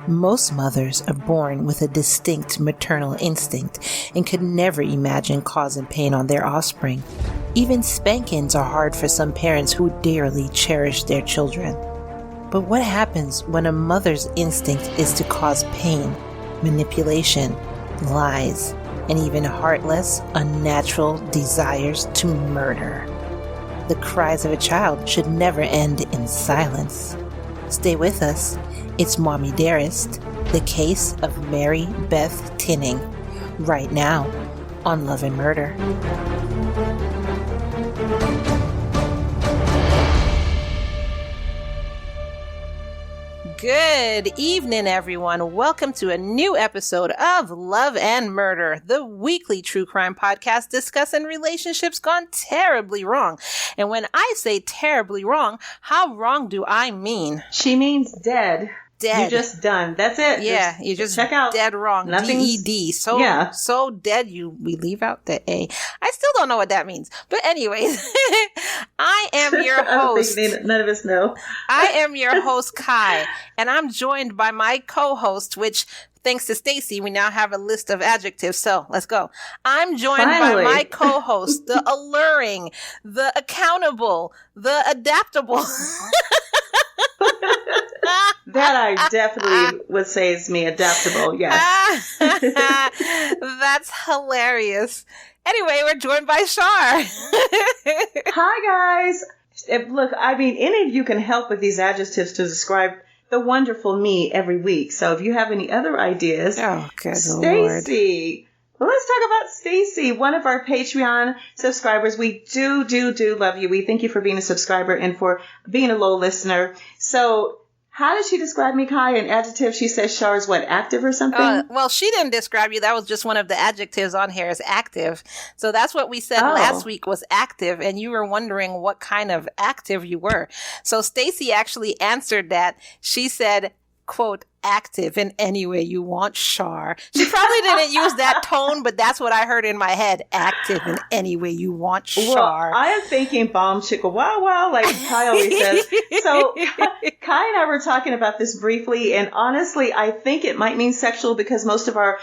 Most mothers are born with a distinct maternal instinct and could never imagine causing pain on their offspring. Even spankings are hard for some parents who dearly cherish their children. But what happens when a mother's instinct is to cause pain, manipulation, lies, and even heartless, unnatural desires to murder? The cries of a child should never end in silence. Stay with us. It's Mommy Dearest, the case of Mary Beth Tinning, right now on Love and Murder. Good evening, everyone. Welcome to a new episode of Love and Murder, the weekly true crime podcast discussing relationships gone terribly wrong. And when I say terribly wrong, how wrong do I mean? She means dead. Dead. You're just done. That's it. Yeah, you just check out. Dead wrong. D-E-D. So dead we leave out the A. I still don't know what that means. But anyways, I am your host. None of us know. I am your host, Kai, and I'm joined by my co-host, which thanks to Stacy, we now have a list of adjectives. So let's go. I'm joined by my co-host, the alluring, the accountable, the adaptable. That I definitely would say is me, adaptable, yes. That's hilarious. Anyway, we're joined by Char. Hi, guys. Look, I mean, any of you can help with these adjectives to describe the wonderful me every week. So if you have any other ideas, Stacy. Well, let's talk about Stacy, one of our Patreon subscribers. We do love you. We thank you for being a subscriber and for being a low listener. So how did she describe me, Kai? An adjective? She says Char is what, active or something? Well, she didn't describe you. That was just one of the adjectives on here is active. So that's what we said last week was active. And you were wondering what kind of active you were. So Stacy actually answered that. She said, quote, active in any way you want, Char. She probably didn't use that tone, but that's what I heard in my head. Active in any way you want, Char. Well, I am thinking bomb chicka wow wow, like Kai always says. So Kai and I were talking about this briefly, and honestly, I think it might mean sexual because most of our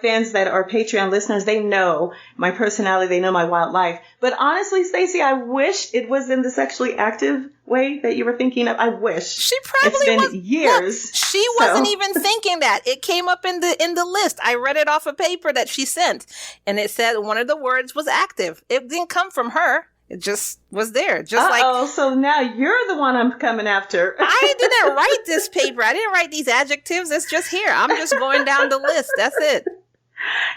fans that are Patreon listeners, they know my personality, they know my wild life. But honestly, Stacey, I wish it was in the sexually active way that you were thinking of. I wish. She probably it's been years. Look, she wasn't even thinking that. It came up in the list. I read it off a paper that she sent, and it said one of the words was active. It didn't come from her. It just was there. So now you're the one I'm coming after. I didn't write this paper. I didn't write these adjectives. It's just here. I'm just going down the list. That's it.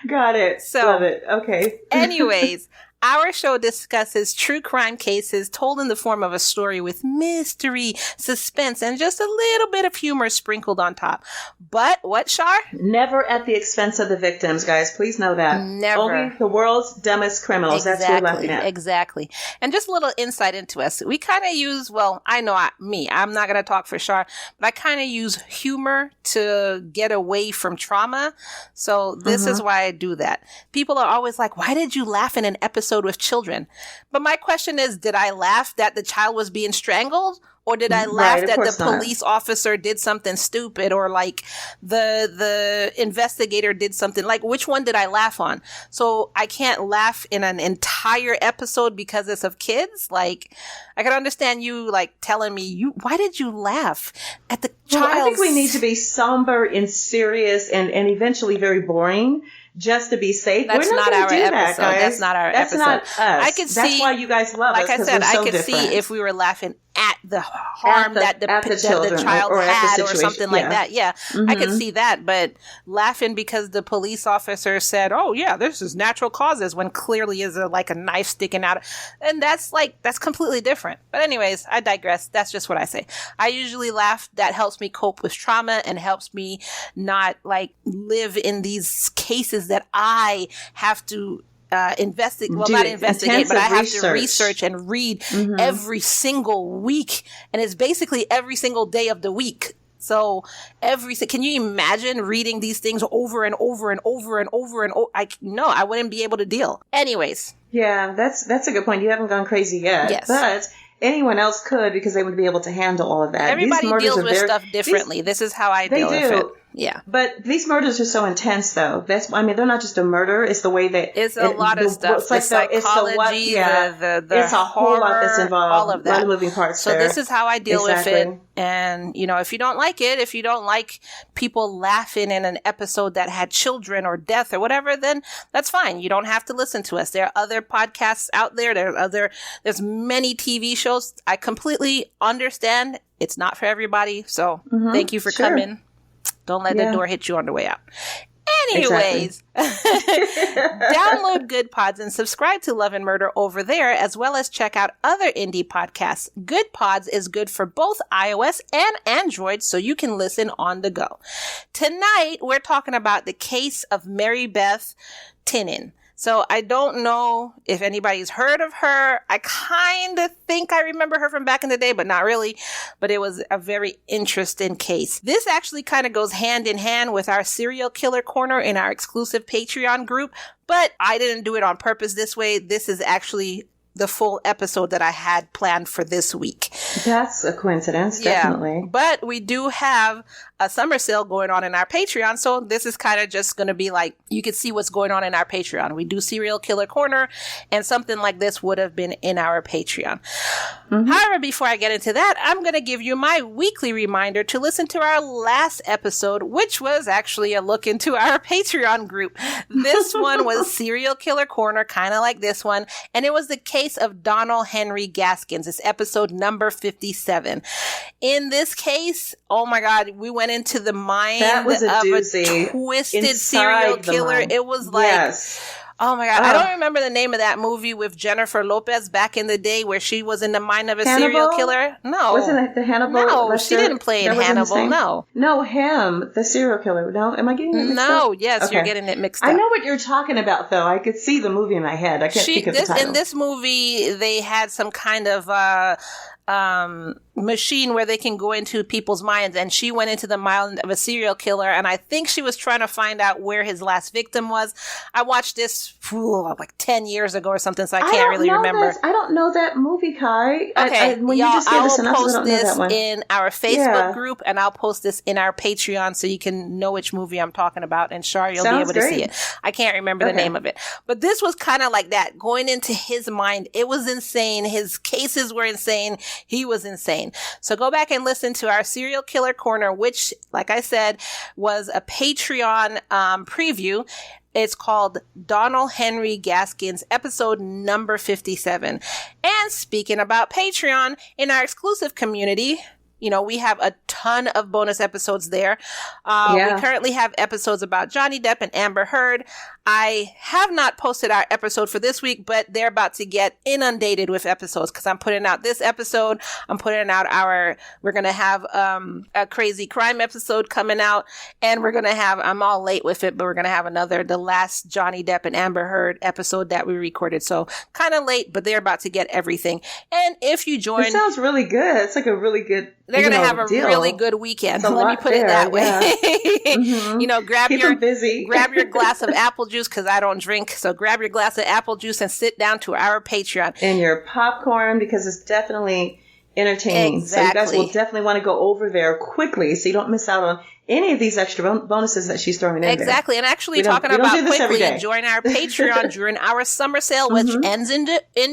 Got it. So, love it. Okay. Anyways, our show discusses true crime cases told in the form of a story with mystery, suspense, and just a little bit of humor sprinkled on top. But what, Char? Never at the expense of the victims, guys. Please know that. Never. Only the world's dumbest criminals. Exactly, that's what we're laughing at. Exactly. And just a little insight into us. We kind of use, I'm not going to talk for Char, but I kind of use humor to get away from trauma. So this is why I do that. People are always like, why did you laugh in an episode with children? But my question is, did I laugh that the child was being strangled? Or did I laugh that the police officer did something stupid, or like the investigator did something? Like, which one did I laugh on? So I can't laugh in an entire episode because it's of kids. Like, I can understand you like telling me, why did you laugh at the child? I think we need to be somber and serious and eventually very boring. Just to be safe. That's we're not, not our episode. That's not our That's episode. That's not us. I could That's see, why you guys love us. Like I said, I could different. See if we were laughing at the harm that the child or had the or something like that. Yeah, I could see that. But laughing because the police officer said, "Oh yeah, this is natural causes," when clearly is like a knife sticking out, and that's completely different. But anyways, I digress. That's just what I say. I usually laugh. That helps me cope with trauma and helps me not like live in these cases that I have to not investigate, but I have to research and read every single week. And it's basically every single day of the week. So can you imagine reading these things over and over and over and over and over? I wouldn't be able to deal. Anyways. Yeah, that's a good point. You haven't gone crazy yet. Yes. But anyone else could, because they would be able to handle all of that. Everybody deals with stuff differently. This is how I deal with it. Yeah. But these murders are so intense, though. They're not just a murder. It's the way that... It's a lot of stuff. It's like the psychology, it's a whole lot that's involved. All of that. A lot of moving parts so this is how I deal with it. And, if you don't like it, if you don't like people laughing in an episode that had children or death or whatever, then that's fine. You don't have to listen to us. There are other podcasts out there. There's many TV shows. I completely understand. It's not for everybody. So thank you for coming. Don't let the door hit you on the way out. Anyways, download Good Pods and subscribe to Love and Murder over there, as well as check out other indie podcasts. Good Pods is good for both iOS and Android, so you can listen on the go. Tonight, we're talking about the case of MaryBeth Tinning. So I don't know if anybody's heard of her. I kind of think I remember her from back in the day, but not really. But it was a very interesting case. This actually kind of goes hand in hand with our serial killer corner in our exclusive Patreon group. But I didn't do it on purpose this way. This is actually the full episode that I had planned for this week. That's a coincidence, definitely. But we do have a summer sale going on in our Patreon, so this is kind of just going to be like, you can see what's going on in our Patreon. We do Serial Killer Corner, and something like this would have been in our Patreon. However, before I get into that, I'm going to give you my weekly reminder to listen to our last episode, which was actually a look into our Patreon group. This one was Serial Killer Corner, kind of like this one, and it was the case of Donald Henry Gaskins. It's episode number 57. In this case, oh my God, we went into the mind of a twisted serial killer. It was like, oh my God, I don't remember the name of that movie with Jennifer Lopez back in the day where she was in the mind of a serial killer. No. Wasn't it the Hannibal? No, she didn't play in Hannibal. No, him, the serial killer. No, am I getting it mixed up? No, yes, you're getting it mixed up. I know what you're talking about, though. I could see the movie in my head. I can't think of the title. In this movie, they had some kind of machine where they can go into people's minds, and she went into the mind of a serial killer, and I think she was trying to find out where his last victim was. I watched this like 10 years ago or something, so I can't really remember. I don't know that movie, Kai. Okay, I will post this in our Facebook group, and I'll post this in our Patreon so you can know which movie I'm talking about, and Char, you'll be able to see it. I can't remember the name of it. But this was kind of like that, going into his mind. It was insane. His cases were insane. He was insane. So go back and listen to our Serial Killer Corner, which, like I said, was a Patreon preview. It's called Donald Henry Gaskins, episode number 57. And speaking about Patreon, in our exclusive community, we have a ton of bonus episodes there. We currently have episodes about Johnny Depp and Amber Heard. I have not posted our episode for this week, but they're about to get inundated with episodes because I'm putting out this episode. I'm putting out we're going to have a crazy crime episode coming out, and we're going to have, I'm all late with it, but we're going to have the last Johnny Depp and Amber Heard episode that we recorded. So kind of late, but they're about to get everything. And if you join... It sounds really good. It's like a really good... They're going to have a really good weekend. Let me put it that way. Yeah. Grab your glass of apple juice, because I don't drink. So grab your glass of apple juice and sit down to our Patreon. And your popcorn, because it's definitely entertaining. Exactly. So you guys will definitely want to go over there quickly so you don't miss out on any of these extra bonuses that she's throwing in there. Exactly. And actually talking about quickly, join our Patreon during our summer sale, which ends in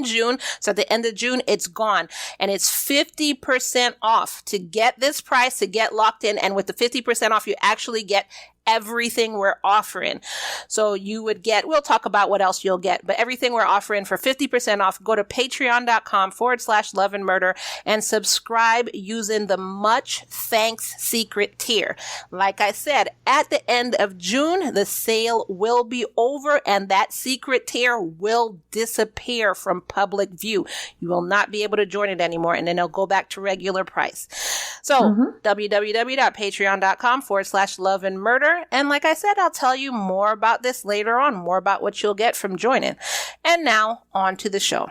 June. So at the end of June, it's gone. And it's 50% off to get this price, to get locked in. And with the 50% off, you actually get everything we're offering. So you would get, we'll talk about what else you'll get, but everything we're offering for 50% off, go to patreon.com/love and murder and subscribe using the much thanks secret tier. Like I said, at the end of June, the sale will be over and that secret tier will disappear from public view. You will not be able to join it anymore, and then it'll go back to regular price. So www.patreon.com/love and murder. And like I said, I'll tell you more about this later on, more about what you'll get from joining. And now on to the show.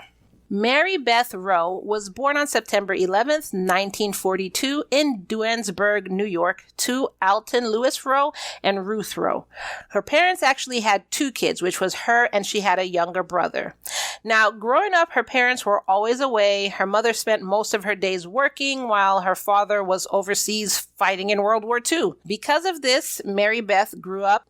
Mary Beth Rowe was born on September 11th, 1942 in Duansburg, New York, to Alton Lewis Rowe and Ruth Rowe. Her parents actually had 2 kids, which was her and she had a younger brother. Now, growing up, her parents were always away. Her mother spent most of her days working while her father was overseas fighting in World War II. Because of this, Mary Beth grew up,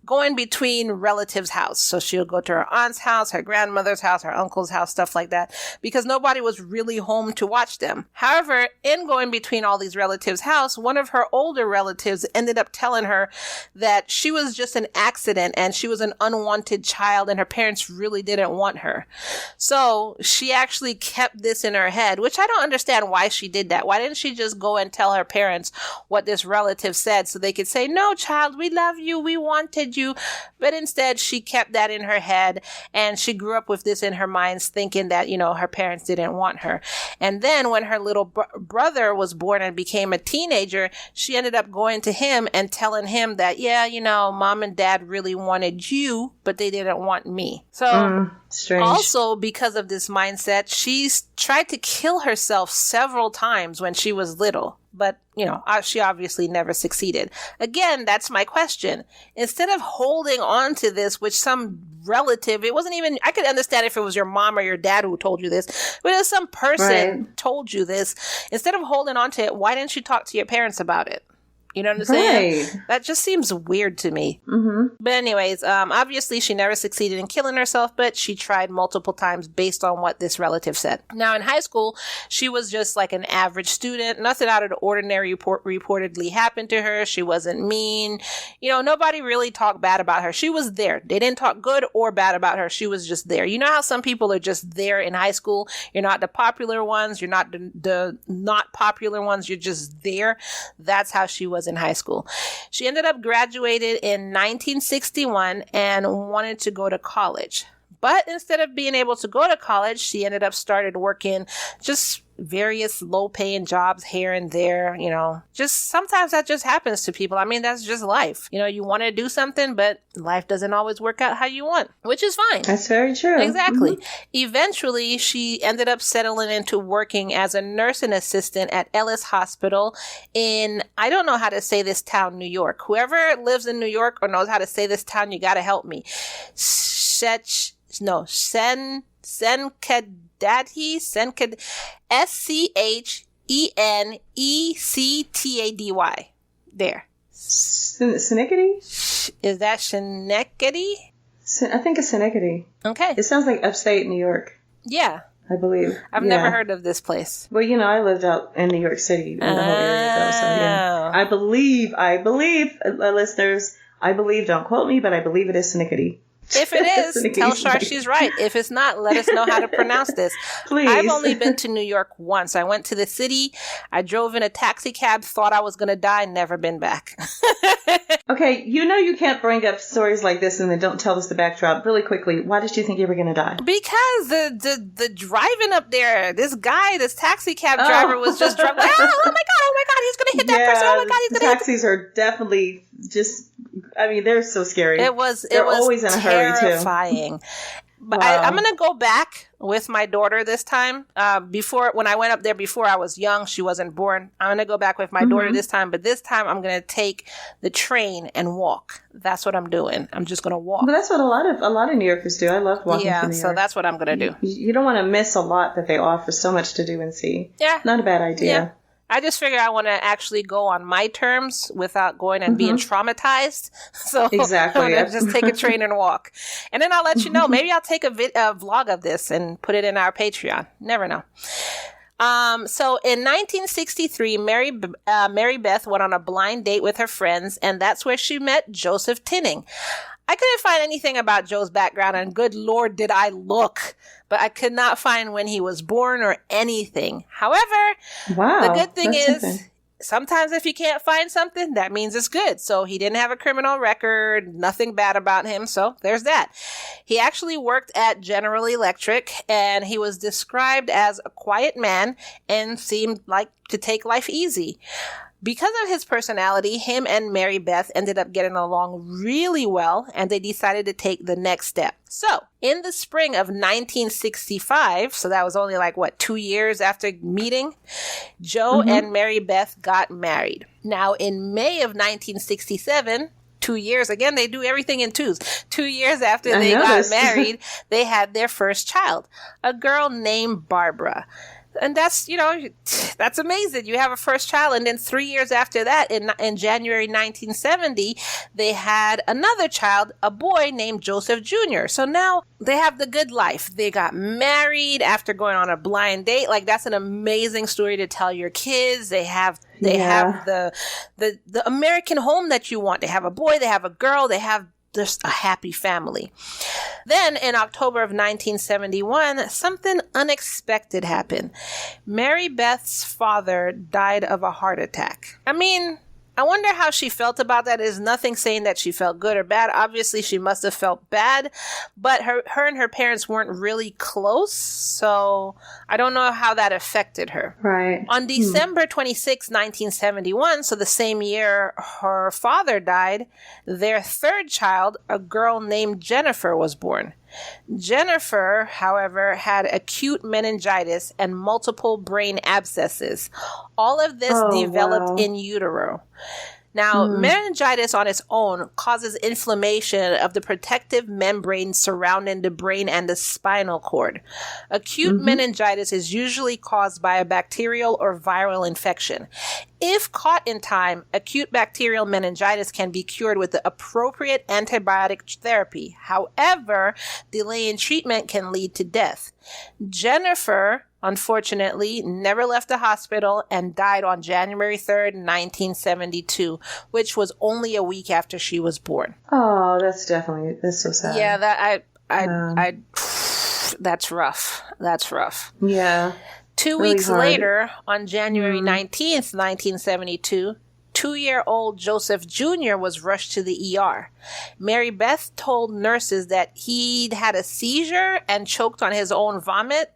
going between relatives' house. So she'll go to her aunt's house, her grandmother's house, her uncle's house, stuff like that, because nobody was really home to watch them. However, in going between all these relatives' house, one of her older relatives ended up telling her that she was just an accident and she was an unwanted child and her parents really didn't want her. So she actually kept this in her head, which I don't understand why she did that. Why didn't she just go and tell her parents what this relative said so they could say, no, child, we love you, we wanted you. But instead, she kept that in her head and she grew up with this in her mind, thinking that, her parents didn't want her. And then when her little brother was born and became a teenager, she ended up going to him and telling him that, mom and dad really wanted you, but they didn't want me. So strange. Also, because of this mindset, she's tried to kill herself several times when she was little. But, she obviously never succeeded. Again, that's my question. Instead of holding on to this, which some relative, it wasn't even, I could understand if it was your mom or your dad who told you this, but if some person told you this, instead of holding on to it, why didn't you talk to your parents about it? You know what I'm saying? Right. That just seems weird to me. Mm-hmm. But anyways, obviously she never succeeded in killing herself, but she tried multiple times based on what this relative said. Now in high school, she was just like an average student. Nothing out of the ordinary reportedly happened to her. She wasn't mean. Nobody really talked bad about her. She was there. They didn't talk good or bad about her. She was just there. You know how some people are just there in high school? You're not the popular ones. You're not the not popular ones. You're just there. That's how she was in high school. She ended up graduated in 1961 and wanted to go to college. But instead of being able to go to college, she ended up started working just various low-paying jobs here and there, just sometimes that just happens to people. I mean, that's just life. You want to do something, but life doesn't always work out how you want, which is fine. That's very true. Exactly. Mm-hmm. Eventually, she ended up settling into working as a nursing assistant at Ellis Hospital in, I don't know how to say this town, New York. Whoever lives in New York or knows how to say this town, you got to help me. Senkadati, Schenectady. There. Schenectady? Is that Schenectady? I think it's Schenectady. Okay. It sounds like upstate New York. Yeah. I believe. I've never heard of this place. Well, I lived out in New York City in the whole area, though. So, yeah. I believe, listeners, don't quote me, but I believe it is Schenectady. If it is, tell Char she's right. If it's not, let us know how to pronounce this. Please. I've only been to New York once. I went to the city. I drove in a taxi cab, thought I was going to die, never been back. Okay, you can't bring up stories like this and then don't tell us the backdrop. Really quickly, why did you think you were going to die? Because the driving up there, this taxi cab driver was just driving. Oh my God, he's going to hit that person. Oh my God, he's going to hit. Taxis are definitely just, they're so scary. They're always in a hurry too. Terrifying. But wow. I'm going to go back with my daughter this time. When I went up there before, I was young. She wasn't born. I'm going to go back with my daughter this time. But this time, I'm going to take the train and walk. That's what I'm doing. I'm just going to walk. But that's what a lot of New Yorkers do. I love walking to New York. So that's what I'm going to do. You don't want to miss a lot that they offer. So much to do and see. Yeah. Not a bad idea. Yeah. I just figure I want to actually go on my terms without going and being traumatized. So exactly. I'm going to just take a train and walk. And then I'll let you know. Maybe I'll take a vlog of this and put it in our Patreon. Never know. So in 1963, Mary Beth went on a blind date with her friends, and that's where she met Joseph Tinning. I couldn't find anything about Joe's background, and good Lord, did I look. But I could not find when he was born or anything. However, the good thing is, sometimes if you can't find something, that means it's good. So he didn't have a criminal record, nothing bad about him. So there's that. He actually worked at General Electric, and he was described as a quiet man and seemed like to take life easy. Because of his personality, him and Mary Beth ended up getting along really well, and they decided to take the next step. So, in the spring of 1965, so that was only 2 years after meeting, Joe and Mary Beth got married. Now, in May of 1967, 2 years. Again, they do everything in twos. 2 years after they got married, they had their first child, a girl named Barbara. And that's, that's amazing. You have a first child. And then 3 years after that, in January 1970, they had another child, a boy named Joseph Jr. So now they have the good life. They got married after going on a blind date. Like, that's an amazing story to tell your kids. They have the American home that you want. They have a boy, they have a girl, they have just a happy family. Then in October of 1971, something unexpected happened. Mary Beth's father died of a heart attack. I mean, I wonder how she felt about that. There's nothing saying that she felt good or bad. Obviously, she must have felt bad, but her and her parents weren't really close, so I don't know how that affected her. Right. On December 26, 1971, so the same year her father died, their third child, a girl named Jennifer, was born. Jennifer, however, had acute meningitis and multiple brain abscesses. All of this developed in utero. Now, meningitis on its own causes inflammation of the protective membrane surrounding the brain and the spinal cord. Acute meningitis is usually caused by a bacterial or viral infection. If caught in time, acute bacterial meningitis can be cured with the appropriate antibiotic therapy. However, delay in treatment can lead to death. Jennifer, unfortunately, never left the hospital and died on January 3rd, 1972, which was only a week after she was born. Oh, that's so sad. Yeah, that's rough. That's rough. Yeah. 2 weeks later, on January 19th, 1972, 2-year-old Joseph Jr. was rushed to the ER. Mary Beth told nurses that he'd had a seizure and choked on his own vomit.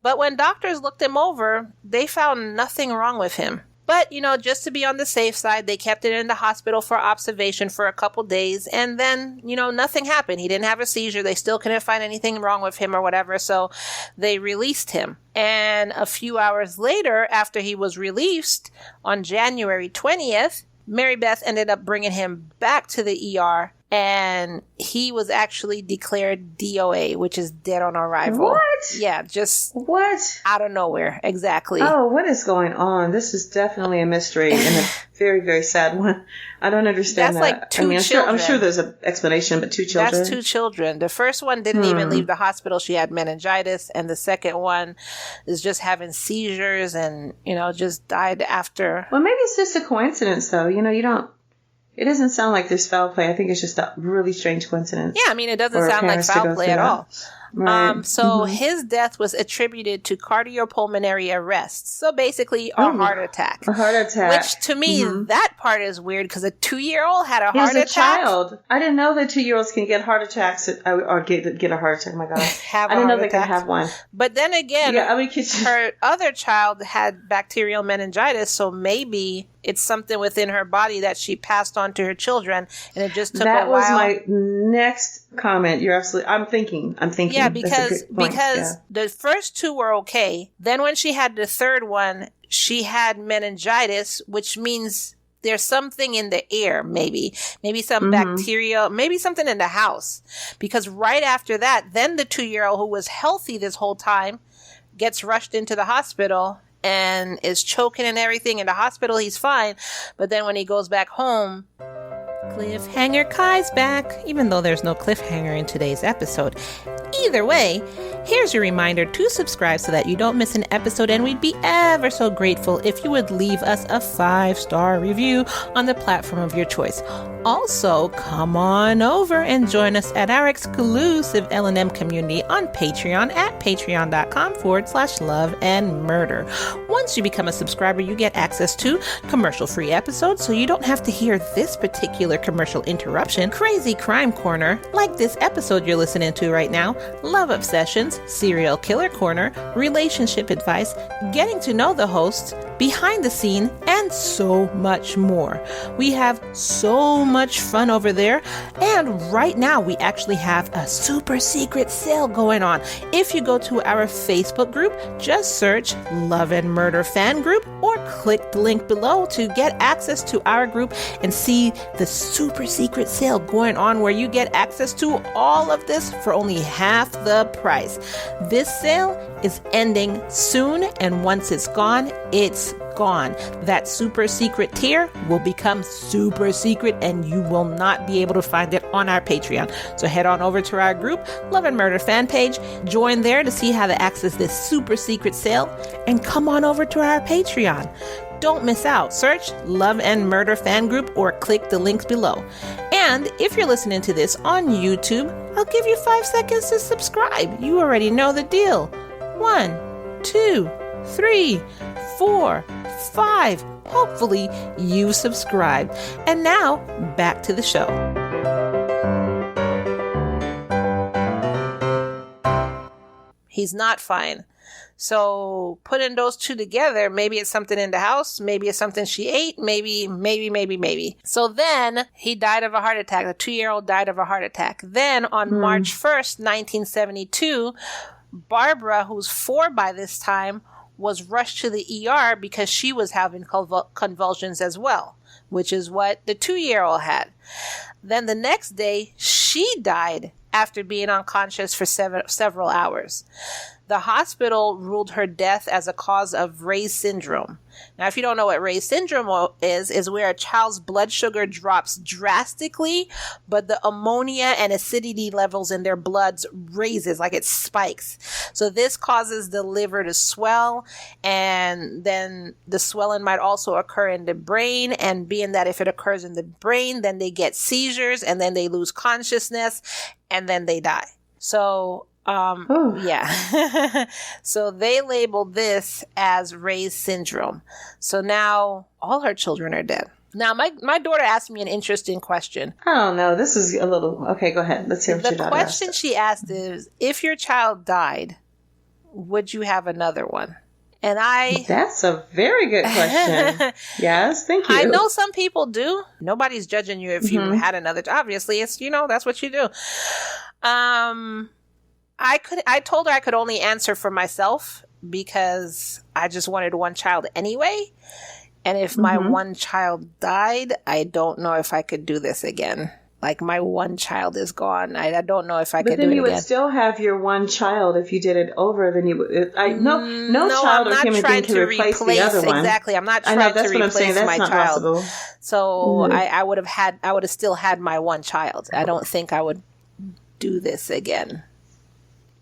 But when doctors looked him over, they found nothing wrong with him. But, just to be on the safe side, they kept it in the hospital for observation for a couple days. And then, nothing happened. He didn't have a seizure. They still couldn't find anything wrong with him or whatever. So they released him. And a few hours later, after he was released, on January 20th, Mary Beth ended up bringing him back to the ER. And he was actually declared DOA, which is dead on arrival. What? Yeah, just what? Out of nowhere. Exactly. Oh, what is going on? This is definitely a mystery and a very, very sad one. I don't understand That's that. like two children. I'm sure there's an explanation, but 2 children. That's 2 children. The first one didn't even leave the hospital. She had meningitis. And the second one is just having seizures and, just died after. Well, maybe it's just a coincidence, though. It doesn't sound like there's foul play. I think it's just a really strange coincidence. Yeah, it doesn't sound like foul play at all. Right. His death was attributed to cardiopulmonary arrest. So basically, a heart attack. A heart attack. Which, to me, that part is weird because a 2-year-old had a heart attack. He was a child. I didn't know that 2-year-olds can get heart attacks or get a heart attack. Oh, my God. I didn't know they could have one. But then again, her other child had bacterial meningitis, so maybe it's something within her body that she passed on to her children, and it just took a while. That was my next comment. You're absolutely. I'm thinking. Yeah, because the first 2 were okay. Then when she had the third one, she had meningitis, which means there's something in the air, maybe some bacteria, maybe something in the house. Because right after that, then the 2-year-old who was healthy this whole time gets rushed into the hospital and is choking and everything. In the hospital, he's fine. But then when he goes back home, cliffhanger, Kai's back, even though there's no cliffhanger in today's episode. Either way, here's your reminder to subscribe so that you don't miss an episode, and we'd be ever so grateful if you would leave us a 5-star review on the platform of your choice. Also, come on over and join us at our exclusive L&M community on Patreon at patreon.com/love-and-murder. Once you become a subscriber, you get access to commercial-free episodes, so you don't have to hear this particular commercial interruption, crazy crime corner, like this episode you're listening to right now, love obsessions, serial killer corner, relationship advice, getting to know the hosts, behind the scene, and so much more. We have so much fun over there, and right now we actually have a super secret sale going on. If you go to our Facebook group, just search Love and Murder Fan Group or click the link below to get access to our group and see the super secret sale going on where you get access to all of this for only half the price. This sale is ending soon, and once it's gone, it's gone. That super secret tier will become super secret, and you will not be able to find it on our Patreon. So head on over to our group, Love and Murder fan page, join there to see how to access this super secret sale, and come on over to our Patreon. Don't miss out. Search Love and Murder Fan Group or click the links below. And if you're listening to this on YouTube, I'll give you 5 seconds to subscribe. You already know the deal. 1, 2, 3, 4, 5. Hopefully you subscribed. And now back to the show. He's not fine. So putting those two together, maybe it's something in the house, maybe it's something she ate, maybe. So then he died of a heart attack. The 2-year-old died of a heart attack. Then on March 1st, 1972, Barbara, who's 4 by this time, was rushed to the ER because she was having convulsions as well, which is what the 2-year-old had. Then the next day, she died after being unconscious for several hours. The hospital ruled her death as a cause of Ray's syndrome. Now, if you don't know what Ray's syndrome is where a child's blood sugar drops drastically, but the ammonia and acidity levels in their bloods raises, like it spikes. So this causes the liver to swell, and then the swelling might also occur in the brain, and being that if it occurs in the brain, then they get seizures, and then they lose consciousness, and then they die. So yeah. So they labeled this as Ray's syndrome. So now all her children are dead. Now, my daughter asked me an interesting question. I don't know. This is a little... Okay, go ahead. Let's hear what your daughter asked. The question she asked is, if your child died, would you have another one? And That's a very good question. Yes, thank you. I know some people do. Nobody's judging you if you had another. Obviously, it's, that's what you do. I told her I could only answer for myself because I just wanted one child anyway. And if my one child died, I don't know if I could do this again. Like, my one child is gone. I don't know if I could do it again. But then you would still have your one child if you did it over. Then you would. No child or human being can replace the other one. Exactly. I'm not trying to replace my child. Possible. So I would have still had my one child. I don't think I would do this again.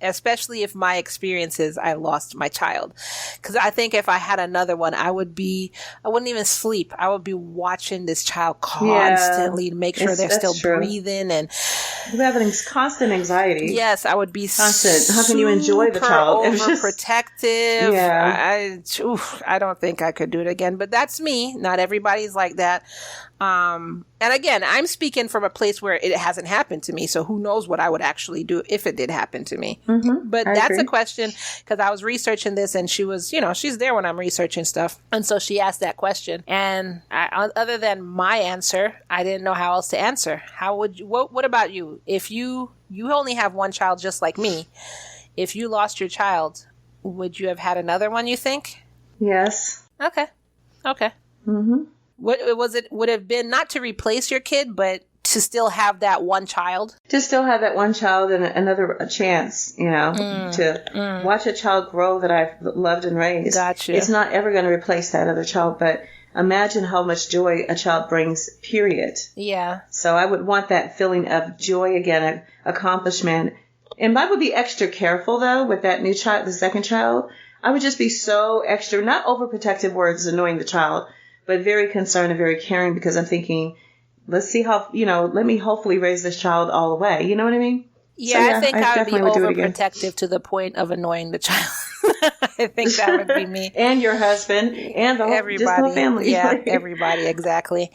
Especially if my experience is I lost my child. Because I think if I had another one, I wouldn't even sleep. I would be watching this child constantly to make sure they're still breathing. And you're having constant anxiety. Yes, I would be constant. How can you enjoy the child? Overprotective. Yeah. I don't think I could do it again. But that's me. Not everybody's like that. And again, I'm speaking from a place where it hasn't happened to me. So who knows what I would actually do if it did happen to me. But that's a question, because I was researching this, and she was, she's there when I'm researching stuff. And so she asked that question. And other than my answer, I didn't know how else to answer. How would you, what about you? If you only have one child just like me, if you lost your child, would you have had another one, you think? Yes. Okay. What was it? Would have been not to replace your kid, but to still have that one child? To still have that one child and another chance, to watch a child grow that I've loved and raised. Gotcha. It's not ever going to replace that other child, but imagine how much joy a child brings, period. Yeah. So I would want that feeling of joy again, accomplishment. And I would be extra careful, though, with that new child, the second child. I would just be so extra, not overprotective words annoying the child, but very concerned and very caring, because I'm thinking, let's see how, let me hopefully raise this child all the way. You know what I mean? Yeah, so, I think I would be overprotective to the point of annoying the child. I think that would be me. And your husband and everybody. Just the whole family. Yeah, everybody, exactly.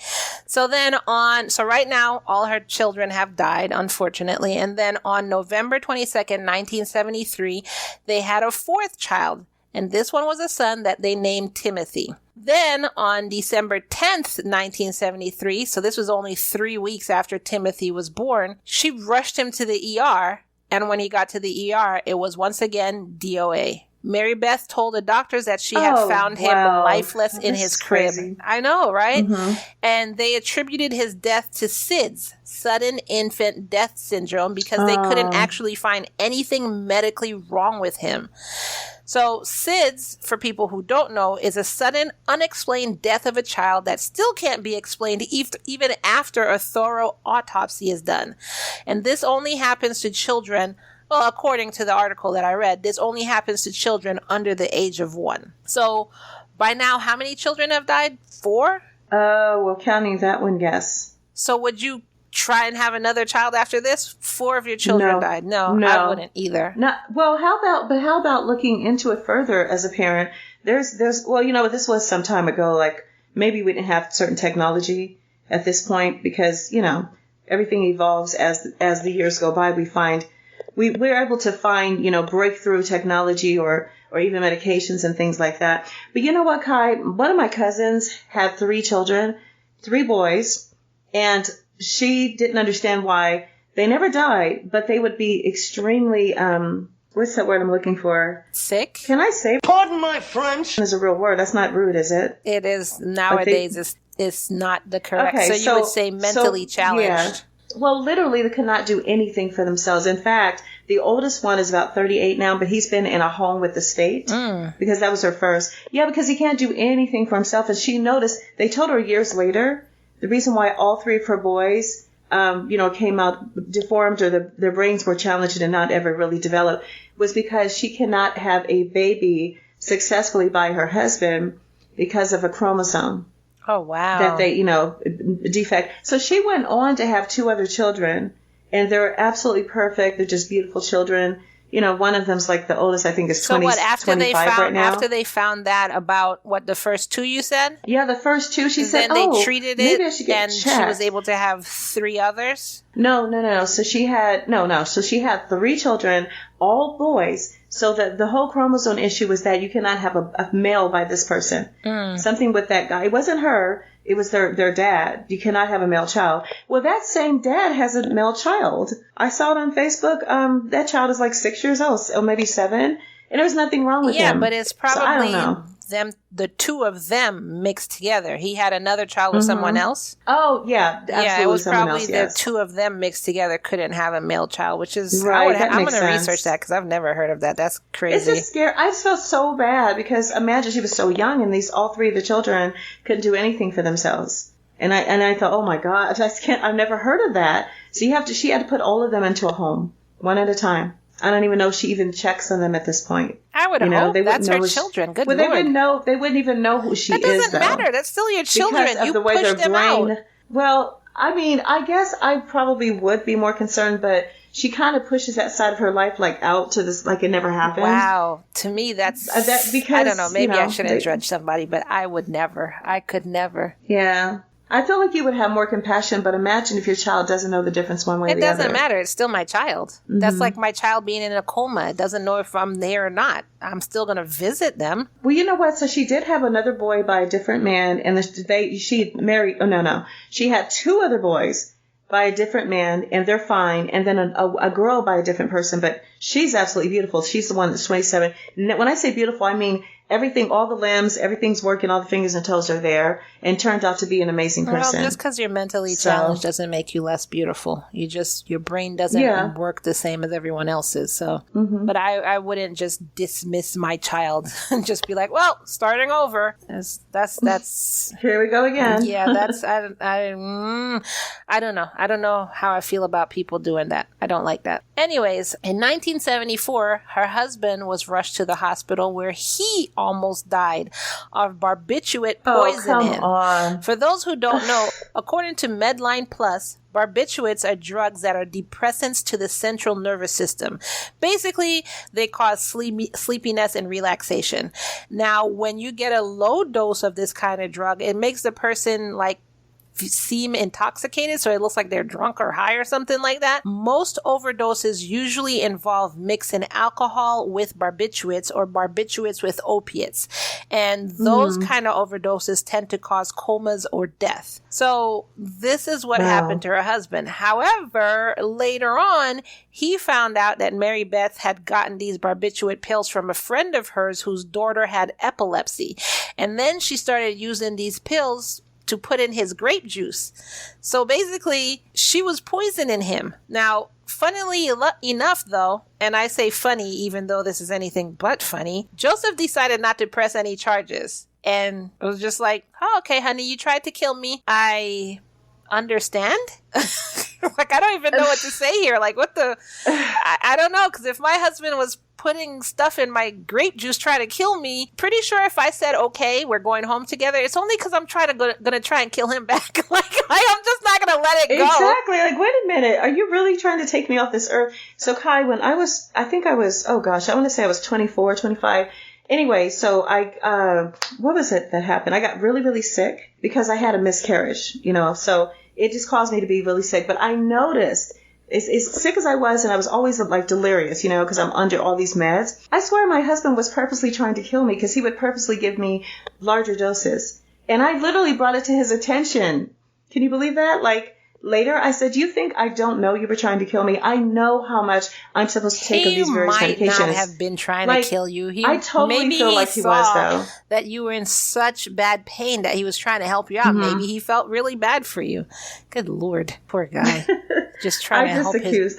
So right now, all her children have died, unfortunately. And then on November 22nd, 1973, they had a fourth child. And this one was a son that they named Timothy. Then on December 10th, 1973, so this was only 3 weeks after Timothy was born, she rushed him to the ER. And when he got to the ER, it was once again DOA. Mary Beth told the doctors that she had found him lifeless in his crib. Crazy. I know, right? Mm-hmm. And they attributed his death to SIDS, sudden infant death syndrome, because they couldn't actually find anything medically wrong with him. So SIDS, for people who don't know, is a sudden, unexplained death of a child that still can't be explained even after a thorough autopsy is done. And this only happens to children. Well, according to the article that I read, this only happens to children under the age of 1. So by now, how many children have died? 4? Well, counting that one, yes. So would you try and have another child after this? 4 of your children died. No, I wouldn't either. Well, how about looking into it further as a parent? There's well, this was some time ago. Like maybe we didn't have certain technology at this point because, everything evolves as the years go by. We're able to find, breakthrough technology or even medications and things like that. But you know what, Kai? One of my cousins had 3 children, 3 boys, and she didn't understand why they never died, but they would be extremely, what's that word I'm looking for? Sick? Can I say? Pardon my French. It's a real word. That's not rude, is it? It is nowadays. It's not the correct. Okay, so you would say mentally challenged. Yeah. Well, literally, they could not do anything for themselves. In fact, the oldest one is about 38 now, but he's been in a home with the state because that was her first. Yeah, because he can't do anything for himself. And she noticed, they told her years later, the reason why all 3 of her boys, came out deformed or their brains were challenged and not ever really developed was because she cannot have a baby successfully by her husband because of a chromosome. Oh, wow. That they, defect. So she went on to have 2 other children, and they're absolutely perfect. They're just beautiful children. One of them's like the oldest, I think, is 25 right now. After they found that about, the first 2 you said? Yeah, the first 2, she said, then they treated it, and checked. She was able to have 3 others? No. So she had, So she had 3 children, all boys. So the whole chromosome issue was that you cannot have a male by this person. Something with that guy. It wasn't her. It was their dad. You cannot have a male child. Well, that same dad has a male child. I saw it on Facebook. That child is like 6 years old, or maybe 7. And there's nothing wrong with him. Yeah, but it's probably I don't know. The 2 of them mixed together. He had another child with someone else. Oh, yeah. Yeah, it was probably the 2 of them mixed together couldn't have a male child, which is, right, I'm going to research that because I've never heard of that. That's crazy. It's just scary. I just felt so bad because imagine she was so young and all 3 of the children couldn't do anything for themselves. And I thought, oh my God, I've never heard of that. So she had to put all of them into a home, one at a time. I don't even know if she even checks on them at this point. I would hope that's her children. Good Lord. They wouldn't even know who she is. That doesn't matter. That's still your children. Because of the way their brain. Out. Well, I guess I probably would be more concerned, but she kind of pushes that side of her life out to this, like it never happened. Wow. To me, that's because I don't know. Maybe I shouldn't judge somebody, but I would never. I could never. Yeah. I feel like you would have more compassion, but imagine if your child doesn't know the difference one way or the other. It doesn't matter. It's still my child. Mm-hmm. That's like my child being in a coma. It doesn't know if I'm there or not. I'm still going to visit them. Well, you know what? So she did have another boy by a different man, and she married. Oh, no. She had 2 other boys by a different man, and they're fine. And then a girl by a different person, but she's absolutely beautiful. She's the one that's 27. When I say beautiful, I mean everything, all the limbs, everything's working, all the fingers and toes are there, and turned out to be an amazing person. Well, just because you're mentally challenged doesn't make you less beautiful. Your brain doesn't work the same as everyone else's. So, but I wouldn't just dismiss my child and just be like, well, starting over. That's here we go again. Yeah, that's I don't know. I don't know how I feel about people doing that. I don't like that. Anyways, in 1974, her husband was rushed to the hospital where he almost died of barbiturate poisoning. Come on. For those who don't know, according to Medline Plus, barbiturates are drugs that are depressants to the central nervous system. Basically, they cause sleepiness and relaxation. Now, when you get a low dose of this kind of drug, it makes the person seem intoxicated, so it looks like they're drunk or high or something like that. Most overdoses usually involve mixing alcohol with barbiturates or barbiturates with opiates. And those kind of overdoses tend to cause comas or death. So this is what happened to her husband. However, later on, he found out that Mary Beth had gotten these barbiturate pills from a friend of hers whose daughter had epilepsy. And then she started using these pills to put in his grape juice. So basically, she was poisoning him. Now, funnily enough, though, and I say funny even though this is anything but funny, Joseph decided not to press any charges. And it was just like, oh, okay, honey, you tried to kill me. I understand. Like, I don't even know what to say here. Like, what the... I don't know, because if my husband was putting stuff in my grape juice trying to kill me, pretty sure if I said, okay, we're going home together, it's only because I'm gonna try and kill him back. Like, I'm just not gonna let it go. Exactly. Like, wait a minute. Are you really trying to take me off this earth? So, Kai, when I want to say I was 24, 25. Anyway, so what was it that happened? I got really, really sick because I had a miscarriage, so it just caused me to be really sick. But I noticed, as sick as I was, and I was always like delirious, because I'm under all these meds. I swear my husband was purposely trying to kill me because he would purposely give me larger doses. And I literally brought it to his attention. Can you believe that? Like, later, I said, you think I don't know you were trying to kill me? I know how much I'm supposed to take of these various medications. He might not have been trying to kill you. I totally feel like he was, though. That you were in such bad pain that he was trying to help you out. Mm-hmm. Maybe he felt really bad for you. Good Lord. Poor guy. Just trying to help his...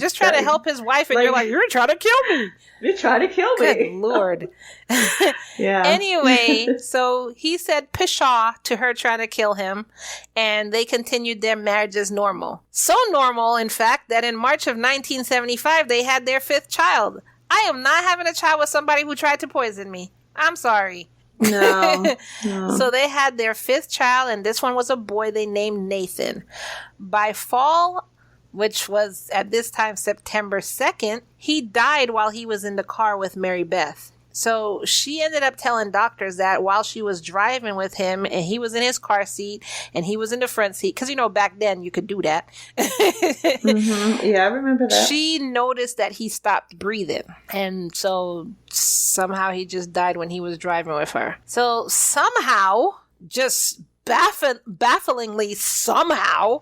just trying to help his wife, and you're like, you're trying to kill me. You're trying to kill me. Good Lord. Yeah. Anyway, so he said pshaw to her trying to kill him, and they continued their marriage as normal. So normal, in fact, that in March of 1975, they had their 5th child. I am not having a child with somebody who tried to poison me. I'm sorry. No. So they had their 5th child, and this one was a boy they named Nathan. By fall, which was at this time September 2nd, he died while he was in the car with Mary Beth. So she ended up telling doctors that while she was driving with him, and he was in his car seat and he was in the front seat, because back then you could do that. Mm-hmm. Yeah, I remember that. She noticed that he stopped breathing, and so somehow he just died when he was driving with her. So somehow, just bafflingly somehow,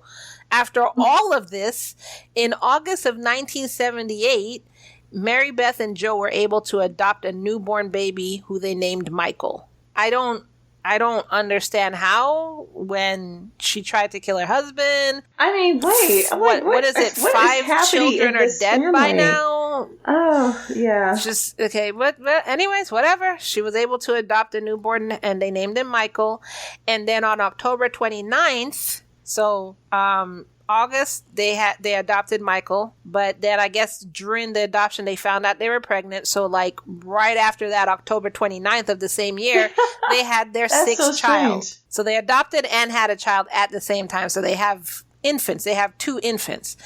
after all of this, in August of 1978, Mary Beth and Joe were able to adopt a newborn baby who they named Michael. I don't understand how, when she tried to kill her husband. I mean, wait. What is it? 5 children are dead family? By now? Oh, yeah. Just, okay. But anyways, whatever. She was able to adopt a newborn, and they named him Michael. And then on October 29th, so, August, they adopted Michael, but then I guess during the adoption, they found out they were pregnant. So like right after that, October 29th of the same year, they had their 6th child. So they adopted and had a child at the same time. So they have infants. They have 2 infants.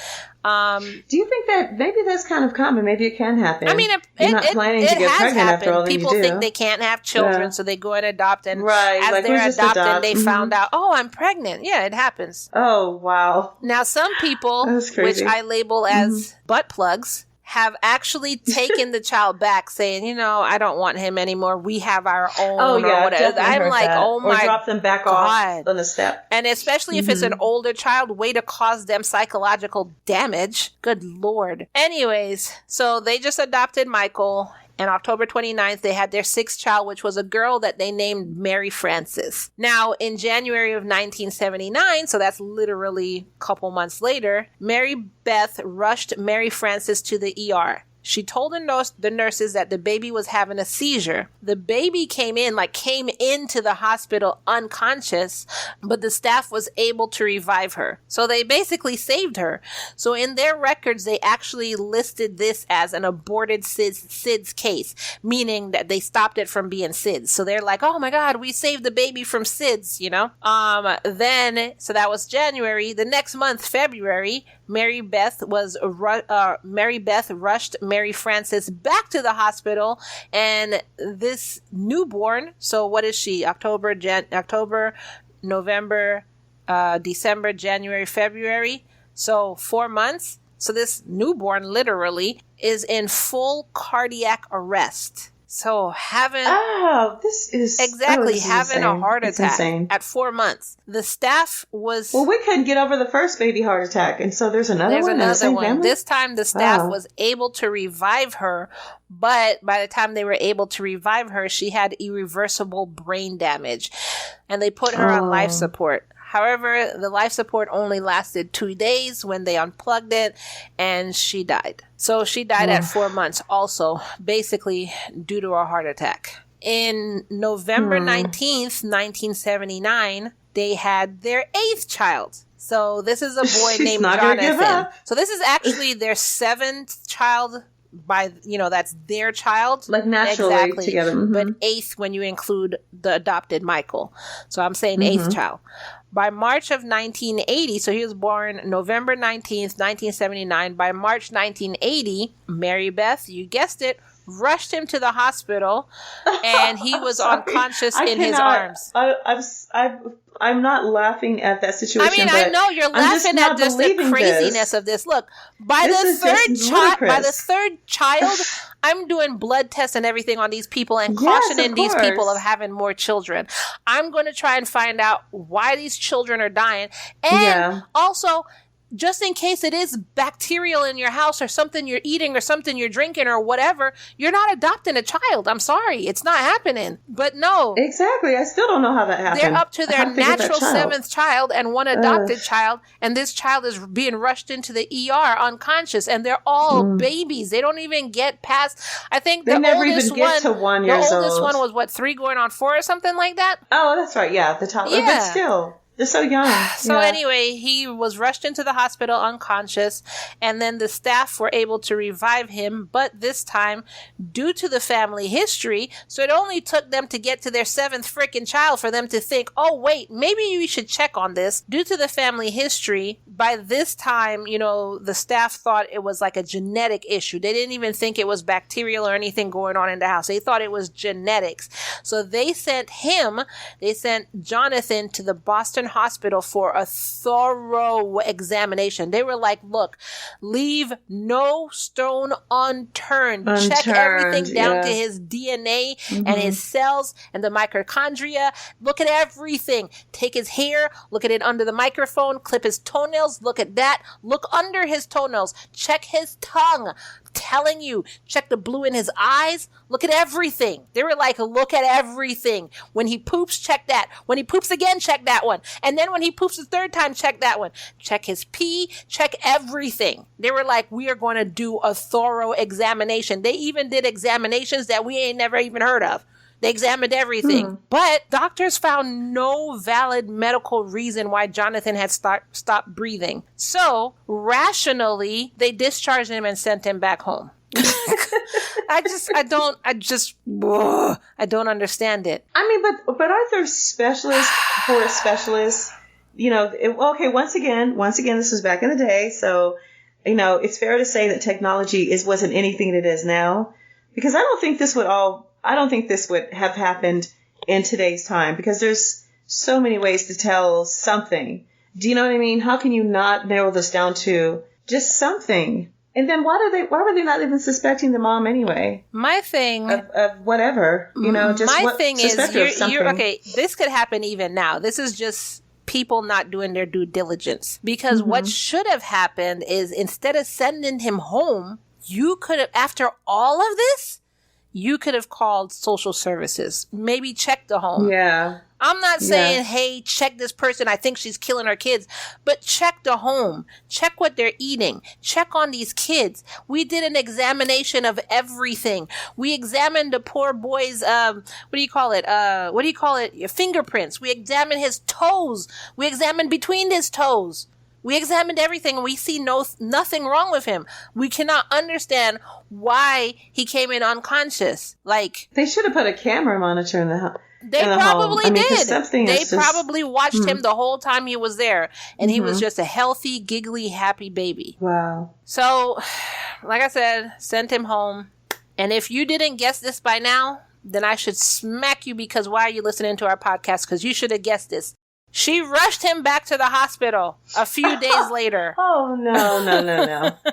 Do you think that maybe that's kind of common? Maybe it can happen. I mean, You're not planning to get pregnant after all that you do. People think they can't have children, so they go and adopt. And as they're adopting, they found out, oh, I'm pregnant. Yeah, it happens. Oh, wow. Now, some people, which I label as butt plugs, have actually taken the child back, saying, I don't want him anymore. We have our own. Oh, yeah, or whatever. I'm like, that. Oh my God. Or drop them back off on the step. And especially if it's an older child, way to cause them psychological damage. Good Lord. Anyways, so they just adopted Michael. And October 29th, they had their 6th child, which was a girl that they named Mary Frances. Now, in January of 1979, so that's literally a couple months later, Mary Beth rushed Mary Frances to the ER. She told the nurses that the baby was having a seizure. The baby came into the hospital unconscious, but the staff was able to revive her. So they basically saved her. So in their records, they actually listed this as an aborted SIDS case, meaning that they stopped it from being SIDS. So they're like, oh my God, we saved the baby from SIDS, so that was January. The next month, February, Mary Beth rushed Mary Frances back to the hospital, and this newborn, so what is she? October, November, December, January, February. So 4 months. So this newborn literally is in full cardiac arrest. So having a heart attack at 4 months. The staff was we couldn't get over the first baby heart attack, and so there's another one. Family? This time the staff was able to revive her, but by the time they were able to revive her, she had irreversible brain damage, and they put her on life support. However, the life support only lasted 2 days when they unplugged it, and she died. So she died at 4 months also, basically due to a heart attack. In November 19th, 1979, they had their 8th child. So this is a boy named Jonathan. So this is actually their 7th child. That's their child. Like naturally together. Mm-hmm. But 8th when you include the adopted Michael. So I'm saying 8th child. By March of 1980, so he was born November 19th, 1979. By March 1980, Mary Beth, you guessed it, rushed him to the hospital, and he was unconscious in his arms. I'm not laughing at that situation. I mean, I know you're laughing at just the craziness of this. Look, by the third child, I'm doing blood tests and everything on these people and cautioning these people of having more children. I'm going to try and find out why these children are dying, and also, just in case it is bacterial in your house or something you're eating or something you're drinking or whatever, you're not adopting a child. I'm sorry. It's not happening. But no. Exactly. I still don't know how that happened. They're up to their natural 7th child and one adopted child. And this child is being rushed into the ER unconscious. And they're all babies. They don't even get past, I think the oldest one was what, 3 going on 4 or something like that? Oh, that's right. Yeah. The toddler. Yeah. But still. They're so young. So anyway, he was rushed into the hospital unconscious, and then the staff were able to revive him, but this time, due to the family history, so it only took them to get to their 7th freaking child for them to think, oh, wait, maybe we should check on this. Due to the family history, by this time, the staff thought it was like a genetic issue. They didn't even think it was bacterial or anything going on in the house. They thought it was genetics. So they sent Jonathan to the Boston hospital for a thorough examination. They were like, look, leave no stone unturned. Check everything down to his DNA and his cells and the mitochondria. Look at everything. Take his hair, look at it under the microphone, clip his toenails, look at that. Look under his toenails. Check his tongue. Telling you, check the blue in his eyes. Look at everything. They were like, look at everything. When he poops, check that. When he poops again, check that one. And then when he poops the 3rd time, check that one. Check his pee, check everything. They were like, we are going to do a thorough examination. They even did examinations that we ain't never even heard of. They examined everything. But doctors found no valid medical reason why Jonathan had stopped breathing. So, rationally, they discharged him and sent him back home. I don't understand it. I mean, but aren't there specialists for specialists? Once again, this was back in the day. So, it's fair to say that technology wasn't anything it is now. Because I don't think this would have happened in today's time, because there's so many ways to tell something. Do you know what I mean? How can you not narrow this down to just something? And then why were they not even suspecting the mom anyway? My thing of whatever, you're okay. This could happen even now. This is just people not doing their due diligence, because what should have happened is, instead of sending him home, you could have, after all of this, you could have called social services, maybe check the home. Yeah. I'm not saying, hey, check this person. I think she's killing her kids. But check the home. Check what they're eating. Check on these kids. We did an examination of everything. We examined the poor boy's, your fingerprints. We examined his toes. We examined between his toes. We examined everything and we see nothing wrong with him. We cannot understand why he came in unconscious. Like, they should have put a camera monitor in the house. They probably did. They probably watched him the whole time he was there. And he was just a healthy, giggly, happy baby. Wow. So, like I said, sent him home. And if you didn't guess this by now, then I should smack you, because why are you listening to our podcast? Because you should have guessed this. She rushed him back to the hospital a few days later. Oh, no.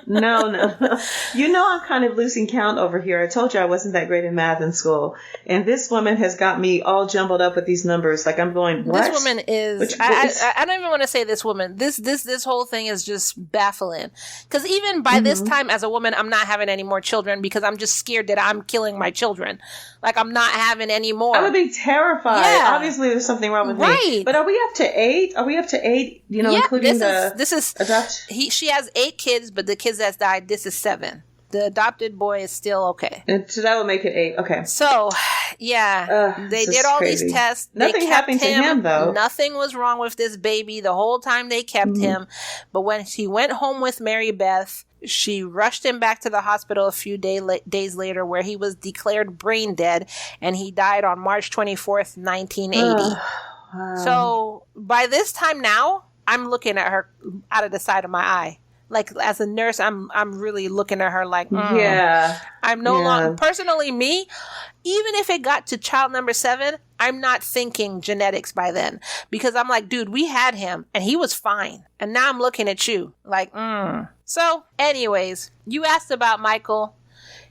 No. You know, I'm kind of losing count over here. I told you I wasn't that great in math in school. And this woman has got me all jumbled up with these numbers. Like, I'm going, what? This woman is, I don't even want to say this woman. This whole thing is just baffling. Because even by this time as a woman, I'm not having any more children because I'm just scared that I'm killing my children. Like, I'm not having any more. I would be terrified. Yeah. Obviously, there's something wrong with me. But are we up to 8? Are we up to 8? You know, including this is she has 8 kids, but the kids that's died, this is 7. The adopted boy is still okay. And so that would make it 8. Okay. So, yeah, they did all these tests. Nothing happened to him, though. Nothing was wrong with this baby the whole time they kept him. But when he went home with Mary Beth, she rushed him back to the hospital a few days later, where he was declared brain dead, and he died on March 24th, 1980. Wow. So by this time now, I'm looking at her out of the side of my eye. Like, as a nurse, I'm really looking at her like, yeah. I'm no longer, personally me, even if it got to child number 7, I'm not thinking genetics by then. Because I'm like, dude, we had him and he was fine. And now I'm looking at you like, So anyways, you asked about Michael.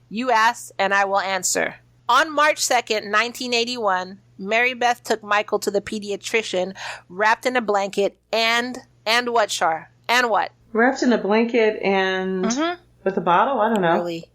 You asked and I will answer. On March 2nd, 1981, Mary Beth took Michael to the pediatrician, wrapped in a blanket, and what, Char? And what? Wrapped in a blanket and with a bottle? I don't know. Really?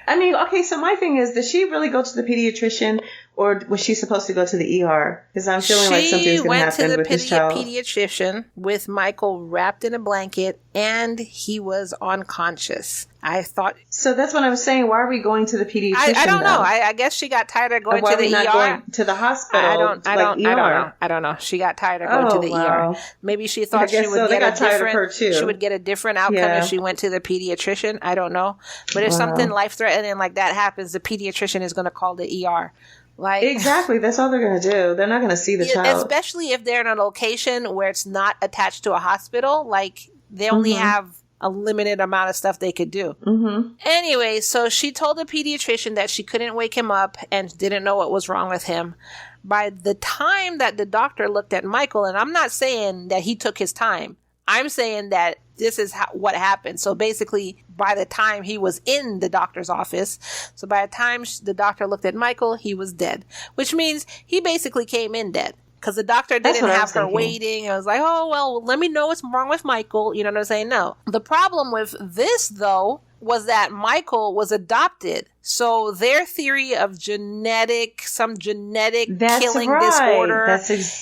I mean, okay, so my thing is, did she really go to the pediatrician, or was she supposed to go to the ER? Because I'm feeling like something's going to happen with this child. She went to the pediatrician with Michael wrapped in a blanket, and he was unconscious. I thought... So that's what I was saying. Why are we going to the pediatrician, I don't know. I guess she got tired of going to the ER. Why are we not going to the hospital? I don't know. She got tired of going to the ER. Maybe she thought she would get a different outcome if she went to the pediatrician. I don't know. But if something life-threatening like that happens, the pediatrician is going to call the ER. Like, exactly. That's all they're going to do. They're not going to see the child. Especially if they're in a location where it's not attached to a hospital. Like, they only have a limited amount of stuff they could do. Anyway, so she told the pediatrician that she couldn't wake him up and didn't know what was wrong with him. By the time that the doctor looked at Michael, and I'm not saying that he took his time, I'm saying that this is what happened. So basically, by the time he was in the doctor's office, so by the time the doctor looked at Michael, he was dead, which means he basically came in dead. Because the doctor didn't have her waiting. I was like, oh, well, let me know what's wrong with Michael. You know what I'm saying? No. The problem with this, though, was that Michael was adopted. So their theory of killing disorder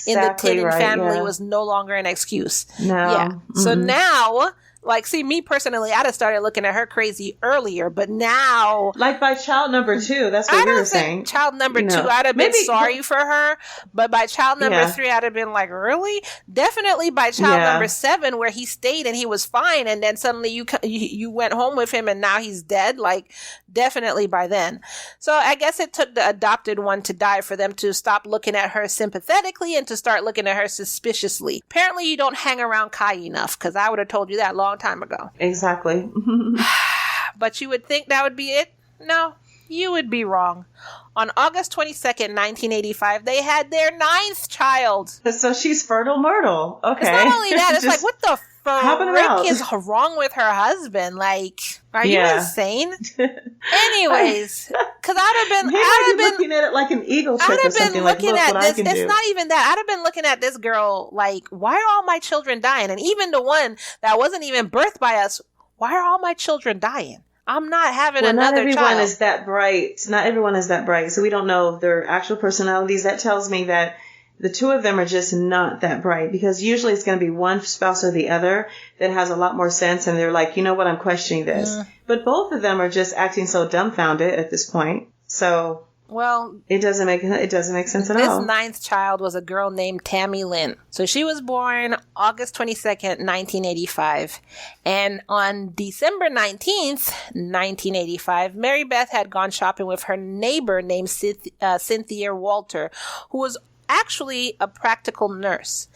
in the Tinning family was no longer an excuse. No. Yeah. So now... Like, see, me personally, I'd have started looking at her crazy earlier, but now... Like by child number 2, that's what we were saying. Child number 2, I'd have been sorry for her, but by child number 3, I'd have been like, really? Definitely by child number 7, where he stayed and he was fine, and then suddenly you went home with him and now he's dead. Like, definitely by then. So I guess it took the adopted one to die for them to stop looking at her sympathetically and to start looking at her suspiciously. Apparently you don't hang around Kai enough, because I would have told you that long time ago. Exactly. But you would think that would be it? No, you would be wrong. On August 22nd, 1985, they had their 9th child. So she's fertile myrtle. Okay. It's not only that, it's like, what the frick is wrong with her husband? Like, are you insane? Anyways, because I'd have been looking at it like an eagle trick or something. Like, look what I can do. It's not even that. I'd have been looking at this girl like, why are all my children dying? And even the one that wasn't even birthed by us, why are all my children dying? I'm not having another child. Not everyone is that bright. Not everyone is that bright. So we don't know their actual personalities. That tells me that the 2 of them are just not that bright, because usually it's going to be one spouse or the other that has a lot more sense, and they're like, you know what, I'm questioning this. But both of them are just acting so dumbfounded at this point. So, well, it doesn't make sense at all. This 9th child was a girl named Tammy Lynn. So she was born August 22nd, 1985. And on December 19th, 1985, Mary Beth had gone shopping with her neighbor named Cynthia Walter, who was actually a practical nurse.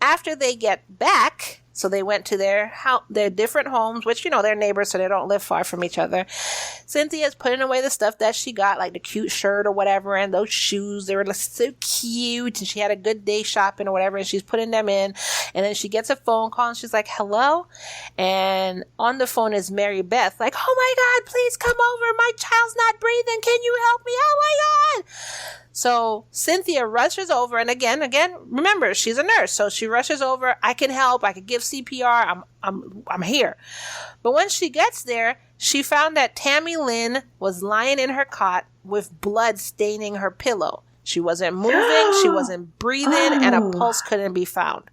After they get back, so they went to their different homes, which, they're neighbors, so they don't live far from each other. Cynthia's putting away the stuff that she got, like the cute shirt or whatever, and those shoes. They were so cute, and she had a good day shopping or whatever, and she's putting them in. And then she gets a phone call, and she's like, hello? And on the phone is Mary Beth, like, oh my God, please come over. My child's not breathing. Can you help me? Oh my God. So Cynthia rushes over, and again, remember, she's a nurse, so she rushes over. I can help. I can give CPR. I'm here. But when she gets there, she found that Tammy Lynn was lying in her cot with blood staining her pillow. She wasn't moving, she wasn't breathing, and a pulse couldn't be found.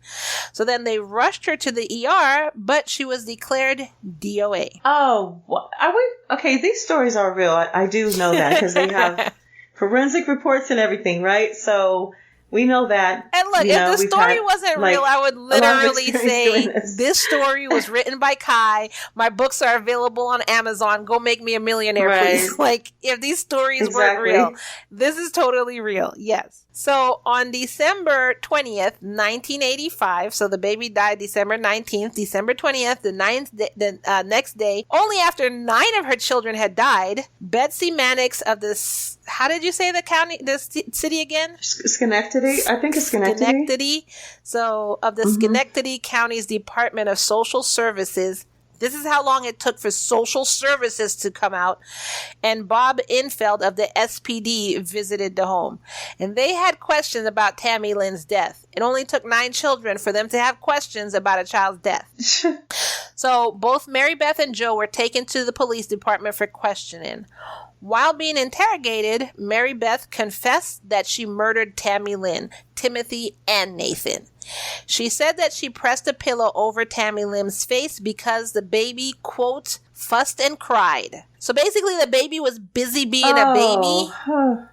So then they rushed her to the ER, but she was declared DOA. Oh, are we? Okay, these stories are real. I do know that because they have forensic reports and everything, right? So we know that. And look, if the story wasn't real, I would literally say this story was written by Kai. My books are available on Amazon. Go make me a millionaire, please. Like, if these stories weren't real, this is totally real. Yes. So on December 20th, 1985, so the baby died December 19th, December 20th, the next day, only after 9 of her children had died, Betsy Mannix of this, how did you say the city again? Schenectady? I think it's Schenectady. Schenectady. So of the Schenectady County's Department of Social Services. This is how long it took for social services to come out. And Bob Infeld of the SPD visited the home. And they had questions about Tammy Lynn's death. It only took 9 children for them to have questions about a child's death. So both Mary Beth and Joe were taken to the police department for questioning. While being interrogated, Mary Beth confessed that she murdered Tammy Lynn, Timothy, and Nathan. She said that she pressed a pillow over Tammy Lynn's face because the baby, quote, fussed and cried. So basically the baby was busy being a baby.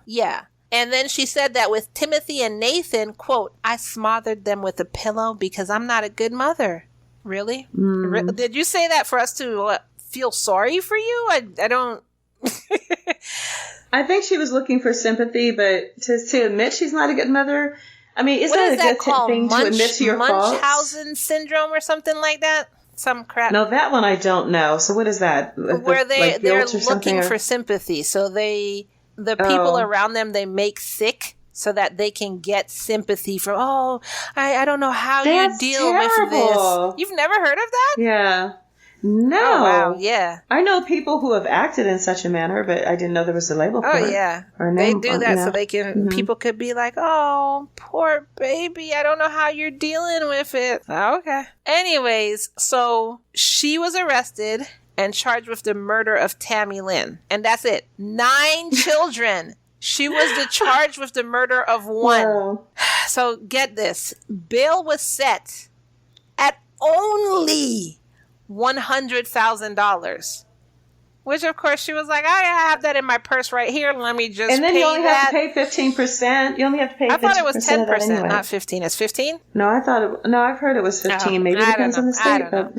Yeah. And then she said that with Timothy and Nathan, quote, I smothered them with a pillow because I'm not a good mother. Really? Did you say that for us to feel sorry for you? I don't... I think she was looking for sympathy, but to admit she's not a good mother, I mean, isn't it a good thing to admit to your faults? Munchausen syndrome or something like that? Some crap. No, that one I don't know. So what is that? Where they're looking for sympathy. So the people around them, they make sick so that they can get sympathy from, I don't know how you deal with this. You've never heard of that? Yeah. No. Oh, wow. Yeah. I know people who have acted in such a manner, but I didn't know there was a label for it. Oh, yeah. They do that so they can, people could be like, oh, poor baby. I don't know how you're dealing with it. Okay. Anyways, so she was arrested and charged with the murder of Tammy Lynn. And that's it. 9 children. She was charged with the murder of 1. Wow. So get this. Bail was set at only $100,000, which of course she was like, I have that in my purse right here. Let me just. And then you only have to pay 15%. You only have to pay. I thought it was 10%, anyway. Not 15. It's 15. No, I've heard it was 15. Maybe it depends on the state. But,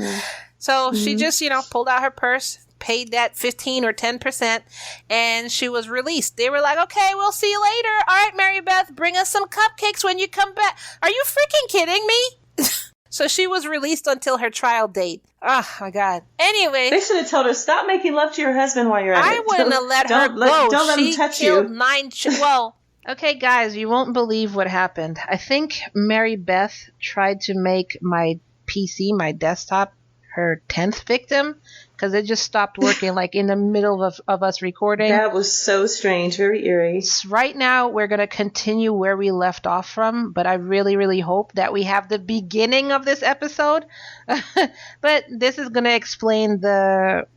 So she just pulled out her purse, paid that 15 or 10%, and she was released. They were like, okay, we'll see you later. All right, Mary Beth, bring us some cupcakes when you come back. Are you freaking kidding me? So she was released until her trial date. Oh, my God. Anyway. They should have told her, stop making love to your husband while you're at it. I wouldn't have let her go. Don't let him touch you. 9 well, okay, guys, you won't believe what happened. I think Mary Beth tried to make my PC, my desktop, her 10th victim, because it just stopped working like in the middle of us recording. That was so strange, very eerie. Right now, we're going to continue where we left off from, but I really, really hope that we have the beginning of this episode. But this is going to explain the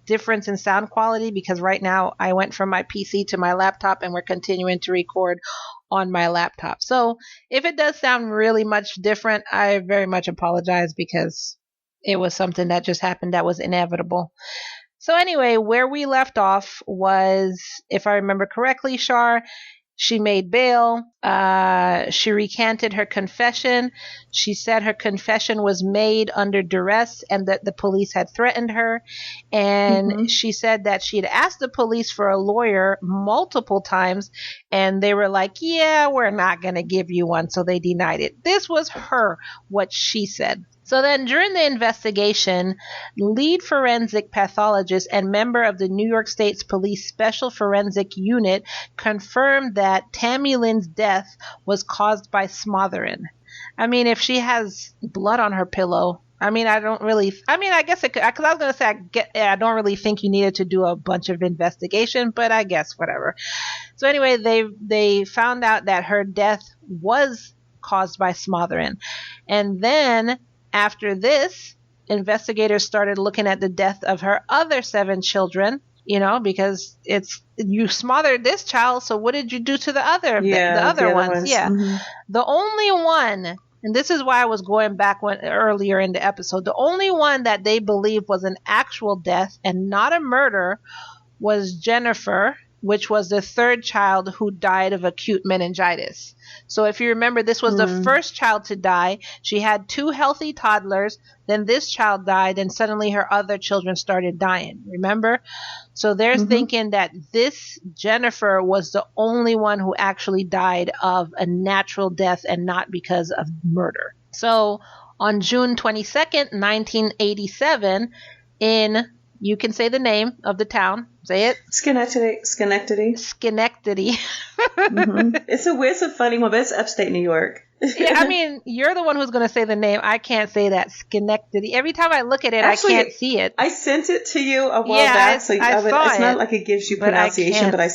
difference in sound quality, because right now I went from my PC to my laptop and we're continuing to record on my laptop. So if it does sound really much different, I very much apologize, because it was something that just happened that was inevitable. So anyway, where we left off was, if I remember correctly, Char, She made bail. She recanted her confession. She said her confession was made under duress and that the police had threatened her. And she said that she had asked the police for a lawyer multiple times, and they were like, yeah, we're not going to give you one. So they denied it. This was what she said. So then during the investigation, lead forensic pathologist and member of the New York State Police Special Forensic Unit confirmed that Tammy Lynn's death was caused by smothering. I mean, if she has blood on her pillow, I guess it could, because I was going to say, I don't really think you needed to do a bunch of investigation, but I guess whatever. So anyway, they found out that her death was caused by smothering. And then after this, investigators started looking at the death of her other 7 children, because you smothered this child, so what did you do to the other ones? Yeah. Mm-hmm. The only one, and this is why I was going back earlier in the episode, the only one that they believe was an actual death and not a murder was Jennifer, which was the 3rd child who died of acute meningitis. So if you remember, this was the first child to die. She had 2 healthy toddlers. Then this child died, and suddenly her other children started dying. Remember? So they're thinking that this Jennifer was the only one who actually died of a natural death and not because of murder. So on June 22nd, 1987, you can say the name of the town. Say it. Schenectady. It's a funny one, but it's upstate New York. Yeah, I mean, you're the one who's going to say the name. I can't say that. Schenectady. Every time I look at it, actually, I can't see it. I sent it to you a while back. So it's not like it gives you pronunciation, but I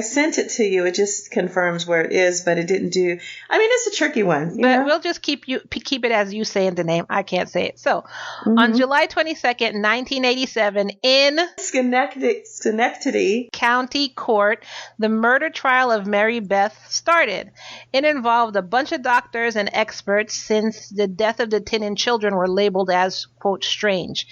sent it to you. It just confirms where it is, but it didn't do. I mean, it's a tricky one. But we'll just keep it as you say in the name. I can't say it. So, on July 22nd, 1987, in Schenectady County Court, the murder trial of Mary Beth started. It involved a bunch of doctors and experts since the death of the Tinning children were labeled as, quote, strange.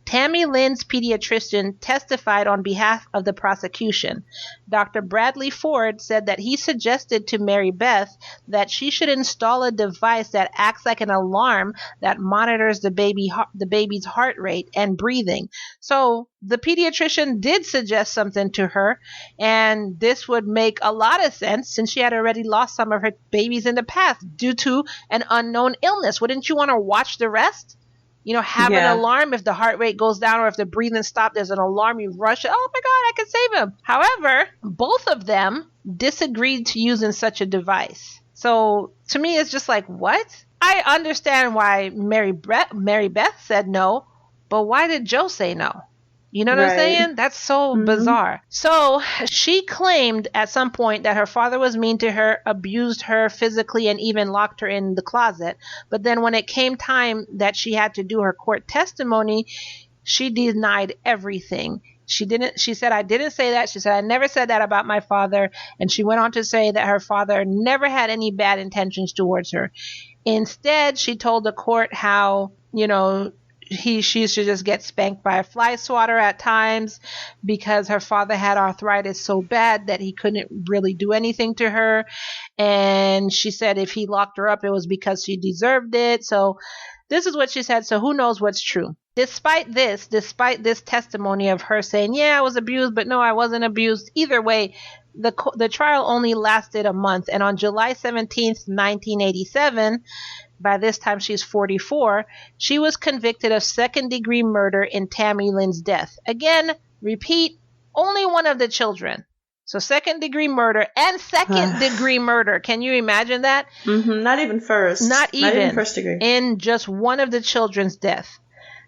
Tammy Lynn's pediatrician testified on behalf of the prosecution. Dr. Bradley Ford said that he suggested to Mary Beth that she should install a device that acts like an alarm that monitors the baby's heart rate and breathing. So the pediatrician did suggest something to her, and this would make a lot of sense since she had already lost some of her babies in the past due to an unknown illness. Wouldn't you want to watch the rest? Have an alarm if the heart rate goes down or if the breathing stops, there's an alarm, you rush it. Oh my God, I can save him. However, both of them disagreed to using such a device. So to me, it's just like, what? I understand why Mary Beth said no, but why did Joe say no? You know what I'm saying? That's so bizarre. So she claimed at some point that her father was mean to her, abused her physically, and even locked her in the closet. But then when it came time that she had to do her court testimony, she denied everything. She said, I didn't say that. She said, I never said that about my father. And she went on to say that her father never had any bad intentions towards her. Instead, she told the court how, she should just get spanked by a fly swatter at times because her father had arthritis so bad that he couldn't really do anything to her. And she said if he locked her up, it was because she deserved it. So this is what she said. So who knows what's true? Despite this testimony of her saying, yeah, I was abused, but no, I wasn't abused. Either way, the trial only lasted a month. And on July 17th, 1987, by this time she's 44, she was convicted of second-degree murder in Tammy Lynn's death. Again, repeat, only one of the children. So second-degree murder and second-degree murder. Can you imagine that? Not even first. Not even first degree. In just one of the children's death.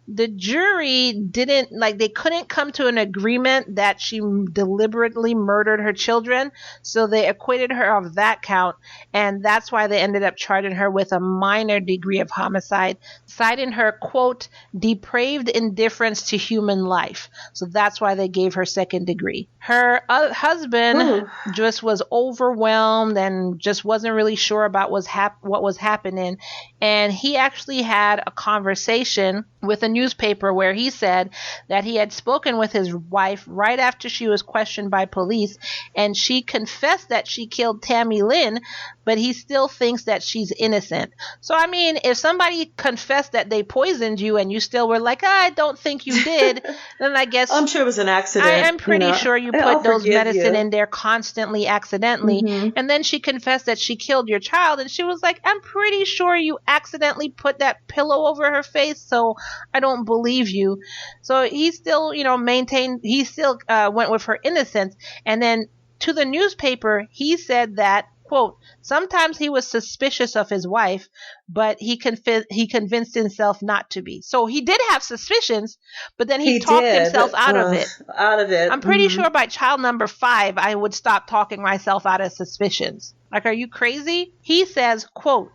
The jury they couldn't come to an agreement that she deliberately murdered her children, so they acquitted her of that count, and that's why they ended up charging her with a minor degree of homicide, citing her, quote, depraved indifference to human life. So that's why they gave her second degree. Her husband just was overwhelmed and just wasn't really sure about what was happening, and he actually had a conversation with a newspaper where he said that he had spoken with his wife right after she was questioned by police, and she confessed that she killed Tammy Lynn, but he still thinks that she's innocent. So, I mean, if somebody confessed that they poisoned you and you still were like, I don't think you did, then I guess... I'm sure it was an accident. I'm pretty sure you put those medicine in there constantly, accidentally. Mm-hmm. And then she confessed that she killed your child, and she was like, I'm pretty sure you accidentally put that pillow over her face, so I don't believe you. So he still, maintained, he still went with her innocence. And then to the newspaper, he said that, quote, sometimes he was suspicious of his wife, but he convinced himself not to be. So he did have suspicions, but then he talked himself out of it. I'm pretty sure by child number 5, I would stop talking myself out of suspicions. Like, are you crazy? He says, quote,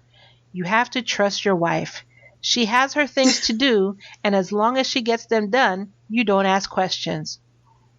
you have to trust your wife. She has her things to do, and as long as she gets them done, you don't ask questions.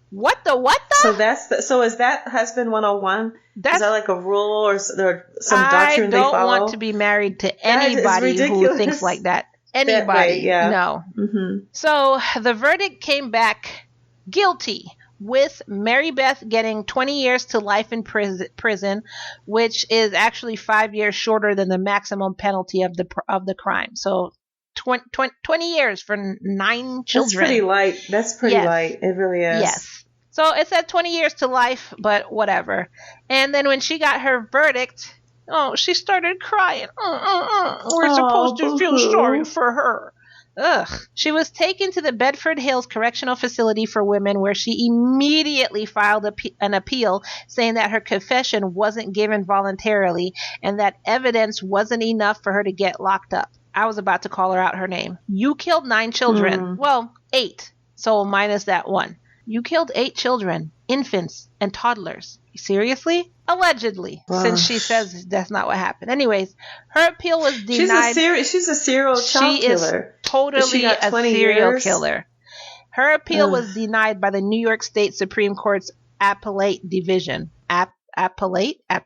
What the? So is that husband 101? Is that like a rule or some doctrine they follow? I don't want to be married to anybody who thinks like that. Anybody. That way, yeah. No. Mm-hmm. So the verdict came back guilty, with Mary Beth getting 20 years to life in prison, which is actually 5 years shorter than the maximum penalty of the crime. So 20 years for 9 children. That's pretty light. That's pretty light. It really is. Yes. So it said 20 years to life, but whatever. And then when she got her verdict, she started crying. We're supposed to feel sorry for her. Ugh. She was taken to the Bedford Hills Correctional Facility for Women, where she immediately filed an appeal saying that her confession wasn't given voluntarily and that evidence wasn't enough for her to get locked up. I was about to call her out her name. You killed 9 children. Well, 8. So minus that 1. You killed 8 children, infants, and toddlers. Seriously? Allegedly, since she says that's not what happened. Anyways, her appeal was denied. She's a serial child killer. She is totally a serial killer. Her appeal was denied by the New York State Supreme Court's appellate division. Appellate? If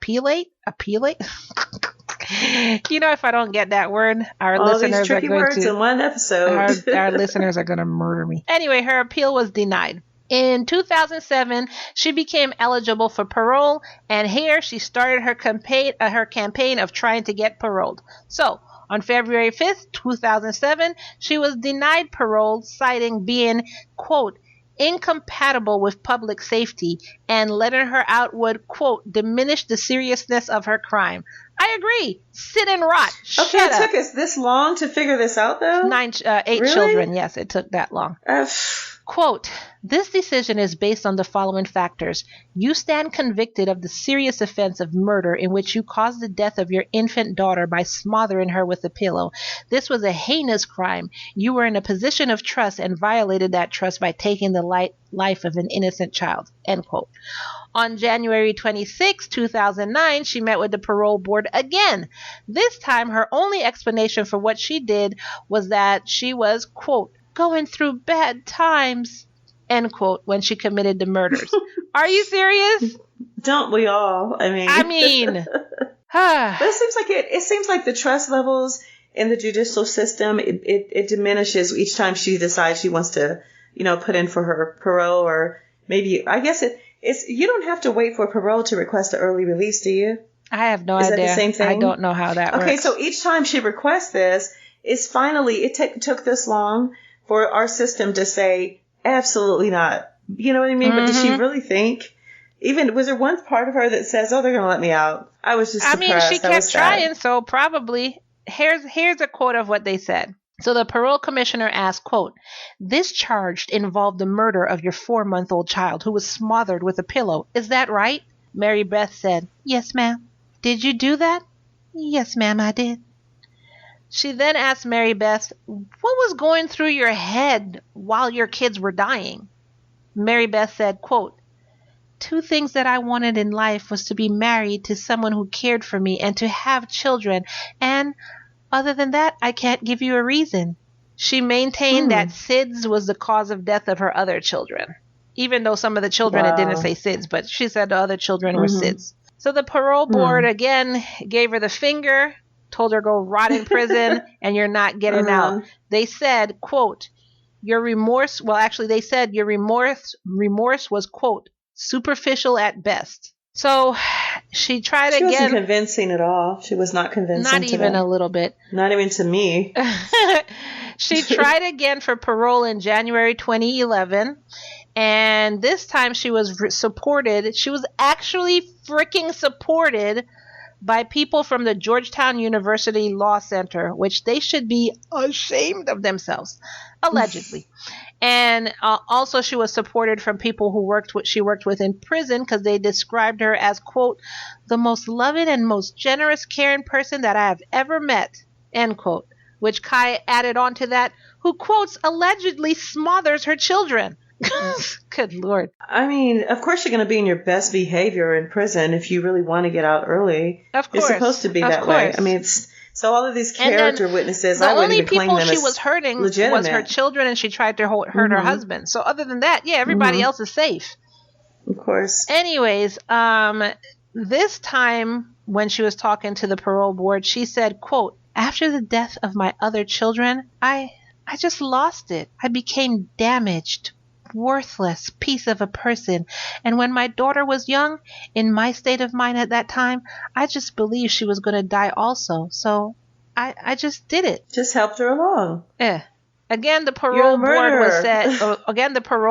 I don't get that word, our listeners are going to... in one episode. our listeners are going to murder me. Anyway, her appeal was denied. In 2007, she became eligible for parole, and here she started her campaign of trying to get paroled. So, on February 5th, 2007, she was denied parole, citing being, quote, incompatible with public safety, and letting her out would, quote, diminish the seriousness of her crime. I agree. Sit and rot. Okay, it took us this long to figure this out, though? 8 children. Yes, it took that long. Quote, this decision is based on the following factors. You stand convicted of the serious offense of murder in which you caused the death of your infant daughter by smothering her with a pillow. This was a heinous crime. You were in a position of trust and violated that trust by taking the life of an innocent child. End quote. On January 26, 2009, she met with the parole board again. This time, her only explanation for what she did was that she was, quote, going through bad times, end quote, when she committed the murders. Are you serious? Don't we all? But it seems like the trust levels in the judicial system, it diminishes each time she decides she wants to, put in for her parole, or maybe, I guess it's you don't have to wait for parole to request an early release, do you? I have no idea. Is that the same thing? I don't know how that works. Okay, so each time she requests this, it's finally, it took this long for our system to say, absolutely not. You know what I mean? Mm-hmm. But does she really think? Was there one part of her that says, they're going to let me out? I was just surprised. She kept trying, so probably. Here's a quote of what they said. So the parole commissioner asked, quote, this charge involved the murder of your 4-month-old child who was smothered with a pillow. Is that right? Mary Beth said, yes, ma'am. Did you do that? Yes, ma'am, I did. She then asked Mary Beth, what was going through your head while your kids were dying? Mary Beth said, quote, 2 things that I wanted in life was to be married to someone who cared for me and to have children. And other than that, I can't give you a reason. She maintained that SIDS was the cause of death of her other children. Even though some of the children, it didn't say SIDS, but she said the other children were SIDS. So the parole board again gave her the finger, told her go rot in prison and you're not getting out. They said, quote, your remorse, well, actually they said your remorse was, quote, superficial at best. So she tried again. She wasn't convincing at all. She was not convincing. Not even a little bit. Not even to me. She tried again for parole in January 2011. And this time she was supported. She was actually freaking supported by people from the Georgetown University Law Center, which they should be ashamed of themselves, allegedly. And also she was supported from people who she worked with in prison because they described her as, quote, the most loving and most generous, caring person that I have ever met, end quote, which Kai added on to that, who, quotes, allegedly smothers her children. Good Lord. I mean, of course you're going to be in your best behavior in prison if you really want to get out early. Of course. It's supposed to be that way. I mean, so all of these character witnesses, I wouldn't even claim them as the only people she was hurting legitimate. Was her children, and she tried to hurt her husband. So other than that, yeah, everybody else is safe. Of course. Anyways, this time when she was talking to the parole board, she said, quote, after the death of my other children, I just lost it. I became damaged, worthless piece of a person. And when my daughter was young, in my state of mind at that time, I just believed she was going to die also. So I just did it. Just helped her along. Yeah. Again, the parole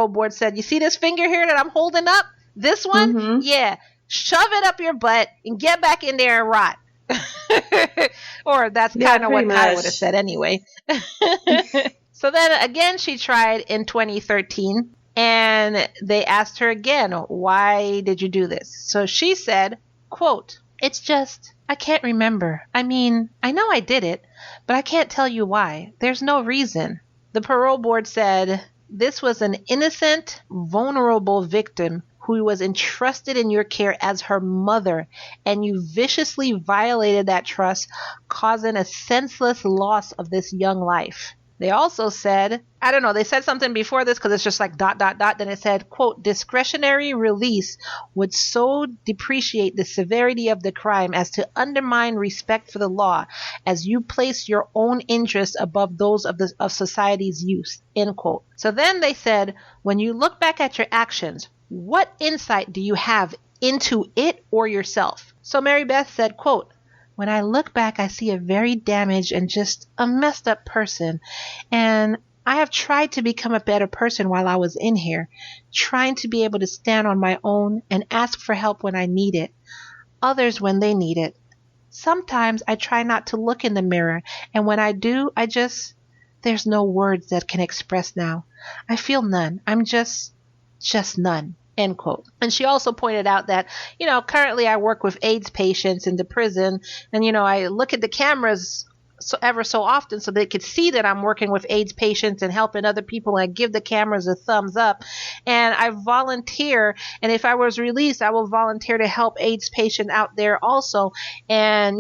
board said, you see this finger here that I'm holding up? This one? Yeah. Shove it up your butt and get back in there and rot. Or that's kind of what I would have said anyway. So then again, she tried in 2013, and they asked her again, why did you do this? So she said, quote, it's just, I can't remember. I mean, I know I did it, but I can't tell you why. There's no reason. The parole board said, this was an innocent, vulnerable victim who was entrusted in your care as her mother, and you viciously violated that trust, causing a senseless loss of this young life. They also said, I don't know, they said something before this because it's just like ... Then it said, quote, discretionary release would so depreciate the severity of the crime as to undermine respect for the law as you place your own interests above those of society's youth, end quote. So then they said, when you look back at your actions, what insight do you have into it or yourself? So Mary Beth said, quote, when I look back, I see a very damaged and just a messed up person. And I have tried to become a better person while I was in here, trying to be able to stand on my own and ask for help when I need it, others when they need it. Sometimes I try not to look in the mirror, and when I do, there's no words that can express now. I feel none. I'm just none. End quote. And she also pointed out that, currently I work with AIDS patients in the prison, and, I look at the cameras ever so often so they could see that I'm working with AIDS patients and helping other people, and I give the cameras a thumbs up. And I volunteer, and if I was released, I will volunteer to help AIDS patients out there also. And,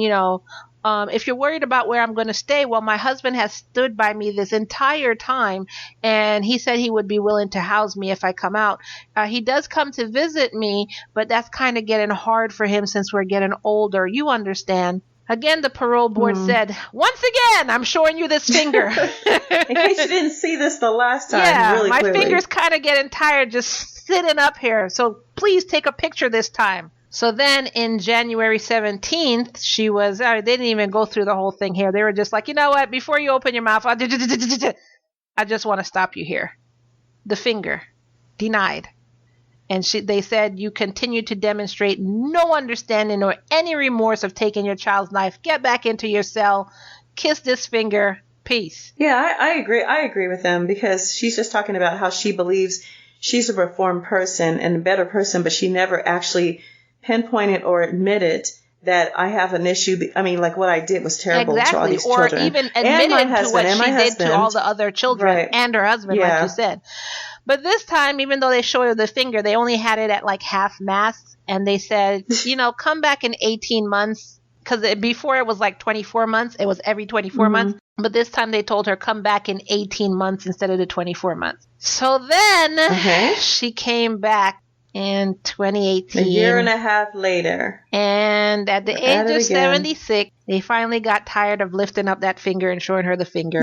if you're worried about where I'm going to stay, well, my husband has stood by me this entire time, and he said he would be willing to house me if I come out. He does come to visit me, but that's kind of getting hard for him since we're getting older. You understand. Again, the parole board said, once again, I'm showing you this finger. In case you didn't see this the last time. Yeah, really my clearly. Finger's kind of getting tired just sitting up here. So please take a picture this time. So then in January 17th, she was, they didn't even go through the whole thing here. They were just like, you know what, before you open your mouth, I just want to stop you here. The finger. Denied. And they said, you continue to demonstrate no understanding or any remorse of taking your child's life. Get back into your cell. Kiss this finger. Peace. Yeah, I agree. I agree with them because she's just talking about how she believes she's a reformed person and a better person, but she never actually pinpointed or admitted that I have an issue. I mean, like what I did was terrible to all these children. Or even admitted to what she did to all the other children and her husband, like you said. But this time, even though they showed her the finger, they only had it at like half mast. And they said, come back in 18 months. Because before it was like 24 months. It was every 24 months. But this time they told her, come back in 18 months instead of the 24 months. So then she came back in 2018. A year and a half later. And at the age of 76, they finally got tired of lifting up that finger and showing her the finger.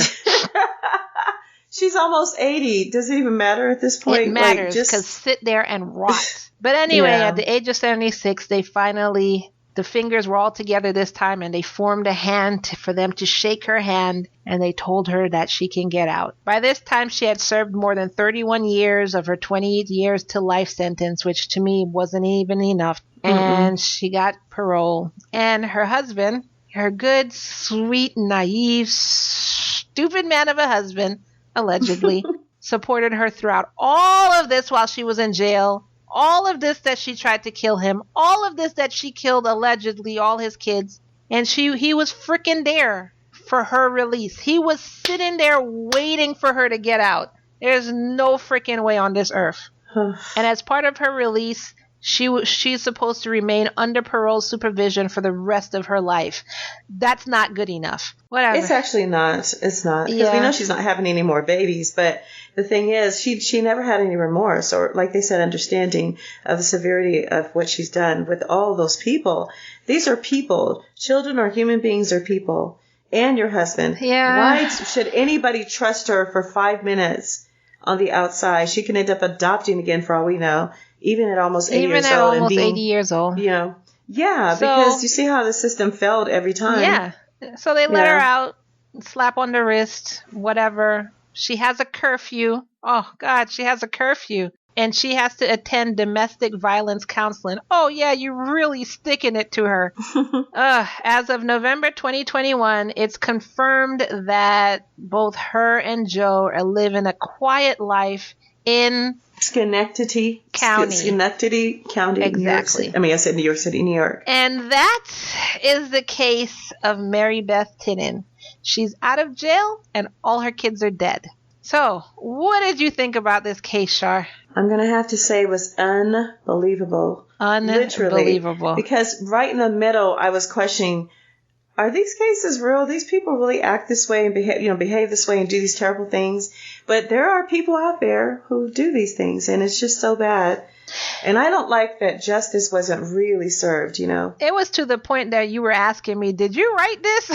She's almost 80. Does it even matter at this point? It matters, because sit there and rot. But anyway, at the age of 76, they finally, the fingers were all together this time, and they formed a hand for them to shake her hand, and they told her that she can get out. By this time, she had served more than 31 years of her 28 years to life sentence, which to me wasn't even enough. And she got parole. And her husband, her good, sweet, naive, stupid man of a husband, allegedly, supported her throughout all of this while she was in jail. All of this that she tried to kill him. All of this that she killed, allegedly, all his kids. And he was freaking there for her release. He was sitting there waiting for her to get out. There's no freaking way on this earth. And as part of her release, she's supposed to remain under parole supervision for the rest of her life. That's not good enough. Whatever. It's actually not. It's not. Because we know she's not having any more babies. But the thing is, she never had any remorse or, like they said, understanding of the severity of what she's done with all those people. These are people. Children or human beings are people. And your husband. Yeah. Why should anybody trust her for 5 minutes on the outside? She can end up adopting again for all we know. Even at almost 80 years old. Even at almost 80 years old. You know, because you see how the system failed every time. Yeah. So they let her out, slap on the wrist, whatever. She has a curfew. Oh, God, she has a curfew. And she has to attend domestic violence counseling. Oh, yeah, you're really sticking it to her. As of November 2021, it's confirmed that both her and Joe are living a quiet life in Schenectady County. Exactly. I said New York City, New York. And that is the case of Mary Beth Tinning. She's out of jail and all her kids are dead. So, what did you think about this case, Char? I'm going to have to say it was unbelievable. Unbelievable. Literally. Because right in the middle, I was questioning, are these cases real? These people really act this way and behave this way and do these terrible things. But there are people out there who do these things, and it's just so bad. And I don't like that justice wasn't really served, It was to the point that you were asking me, did you write this?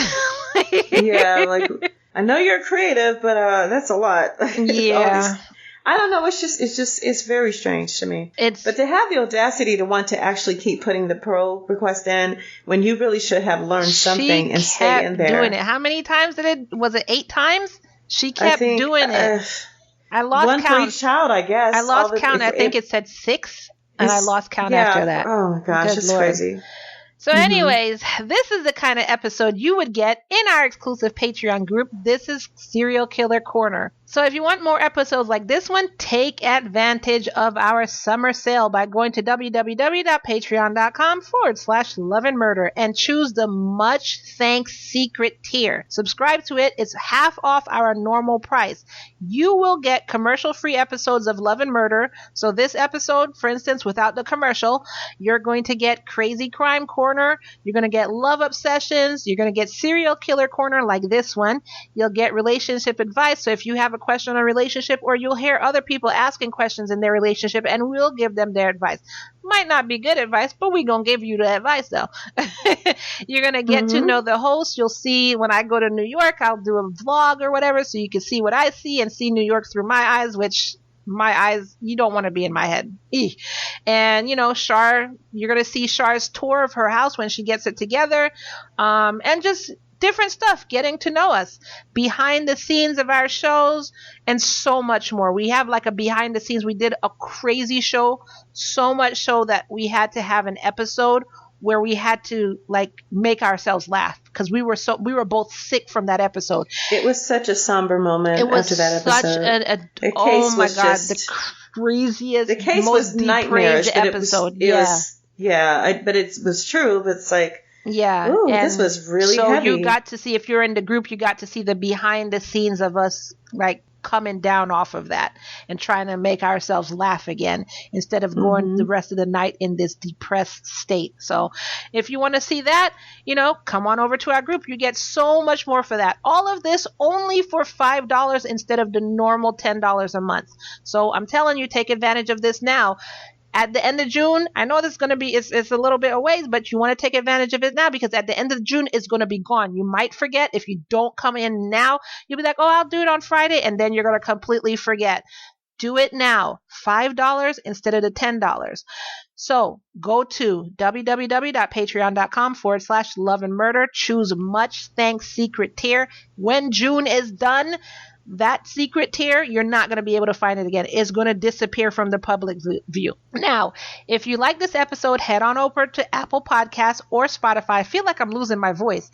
Yeah, I know you're creative, but that's a lot. Yeah. I don't know. It's very strange to me. But to have the audacity to want to actually keep putting the parole request in when you really should have learned something and stay in there. Doing it. How many times was it 8 times? She kept doing it. I lost one count. For each child, I guess. I lost count. I think it said 6, and I lost count after that. Oh my gosh, it's crazy. So anyways, this is the kind of episode you would get in our exclusive Patreon group. This is Serial Killer Corner. So if you want more episodes like this one, take advantage of our summer sale by going to www.patreon.com/loveandmurder and choose the much thanks secret tier. Subscribe to it. It's half off our normal price. You will get commercial-free episodes of Love and Murder. So this episode, for instance, without the commercial, you're going to get Crazy Crime Corner. You're going to get Love Obsessions. You're going to get Serial Killer Corner like this one. You'll get relationship advice. So if you have a question on a relationship, or you'll hear other people asking questions in their relationship, and we'll give them their advice. Might not be good advice, but we're going to give you the advice, though. You're going to get to know the host. You'll see when I go to New York, I'll do a vlog or whatever, so you can see what I see and see New York through my eyes, which my eyes, you don't want to be in my head. And, Char, you're going to see Char's tour of her house when she gets it together. And just different stuff, getting to know us, behind the scenes of our shows, and so much more. We have a behind the scenes. We did a crazy show, so much so that we had to have an episode where we had to make ourselves laugh because we were both sick from that episode. It was such a somber moment after that episode. Oh my God, the craziest, the case most was nightmarish episode. But it was true. But it's ooh, this was really heavy. So you got to see, if you're in the group, you got to see the behind the scenes of us coming down off of that and trying to make ourselves laugh again instead of going the rest of the night in this depressed state. So if you want to see that, come on over to our group. You get so much more for that. All of this only for $5 instead of the normal $10 a month. So I'm telling you, take advantage of this now. at the end of June, I know this is going to be, it's a little bit away, but you want to take advantage of it now, because at the end of June, it's going to be gone. You might forget. If you don't come in now, you'll be like, oh, I'll do it on Friday. And then you're going to completely forget. Do it now. $5 instead of the $10. So go to www.patreon.com/loveandmurder. Choose much thanks secret tier. When June is done, that secret tier, you're not going to be able to find it again. It's going to disappear from the public view. Now, if you like this episode, head on over to Apple Podcasts or Spotify. I feel like I'm losing my voice.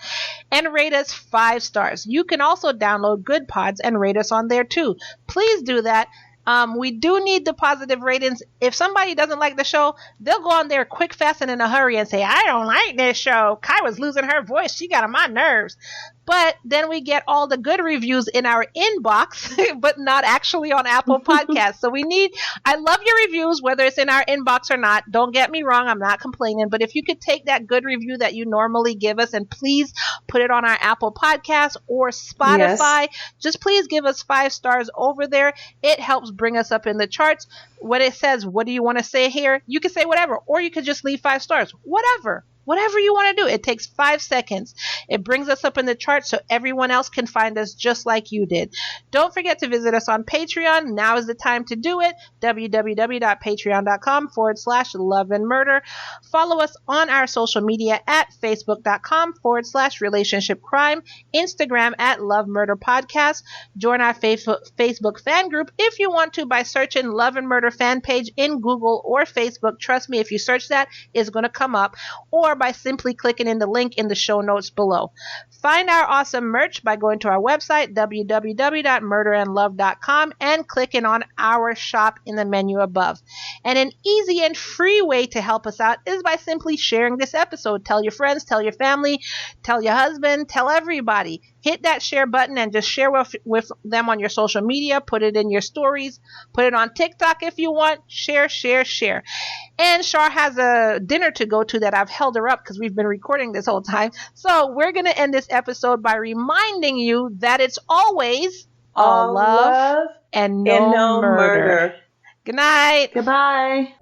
And rate us 5 stars. You can also download Good Pods and rate us on there too. Please do that. We do need the positive ratings. If somebody doesn't like the show, they'll go on there quick, fast, and in a hurry and say, I don't like this show. Kai was losing her voice. She got on my nerves. But then we get all the good reviews in our inbox, but not actually on Apple Podcasts. So I love your reviews, whether it's in our inbox or not. Don't get me wrong. I'm not complaining. But if you could take that good review that you normally give us and please put it on our Apple Podcasts or Spotify, just please give us 5 stars over there. It helps bring us up in the charts. When it says, what do you want to say here? You can say whatever, or you could just leave 5 stars. Whatever you want to do. It takes 5 seconds. It brings us up in the chart so everyone else can find us just like you did. Don't forget to visit us on Patreon. Now is the time to do it. www.patreon.com/loveandmurder. Follow us on our social media at facebook.com/relationshipcrime, Instagram at Love Murder Podcast. Join our Facebook fan group if you want to by searching Love and Murder fan page in Google or Facebook. Trust me, if you search that, it's going to come up. Or by simply clicking in the link in the show notes below. Find our awesome merch by going to our website, www.murderandlove.com, and clicking on our shop in the menu above. And an easy and free way to help us out is by simply sharing this episode. Tell your friends, tell your family, tell your husband, tell everybody. Hit that share button and just share with them on your social media. Put it in your stories. Put it on TikTok if you want. Share. And Char has a dinner to go to that I've held her up because we've been recording this whole time. So we're going to end this episode by reminding you that it's always all love and no murder. Good night. Goodbye.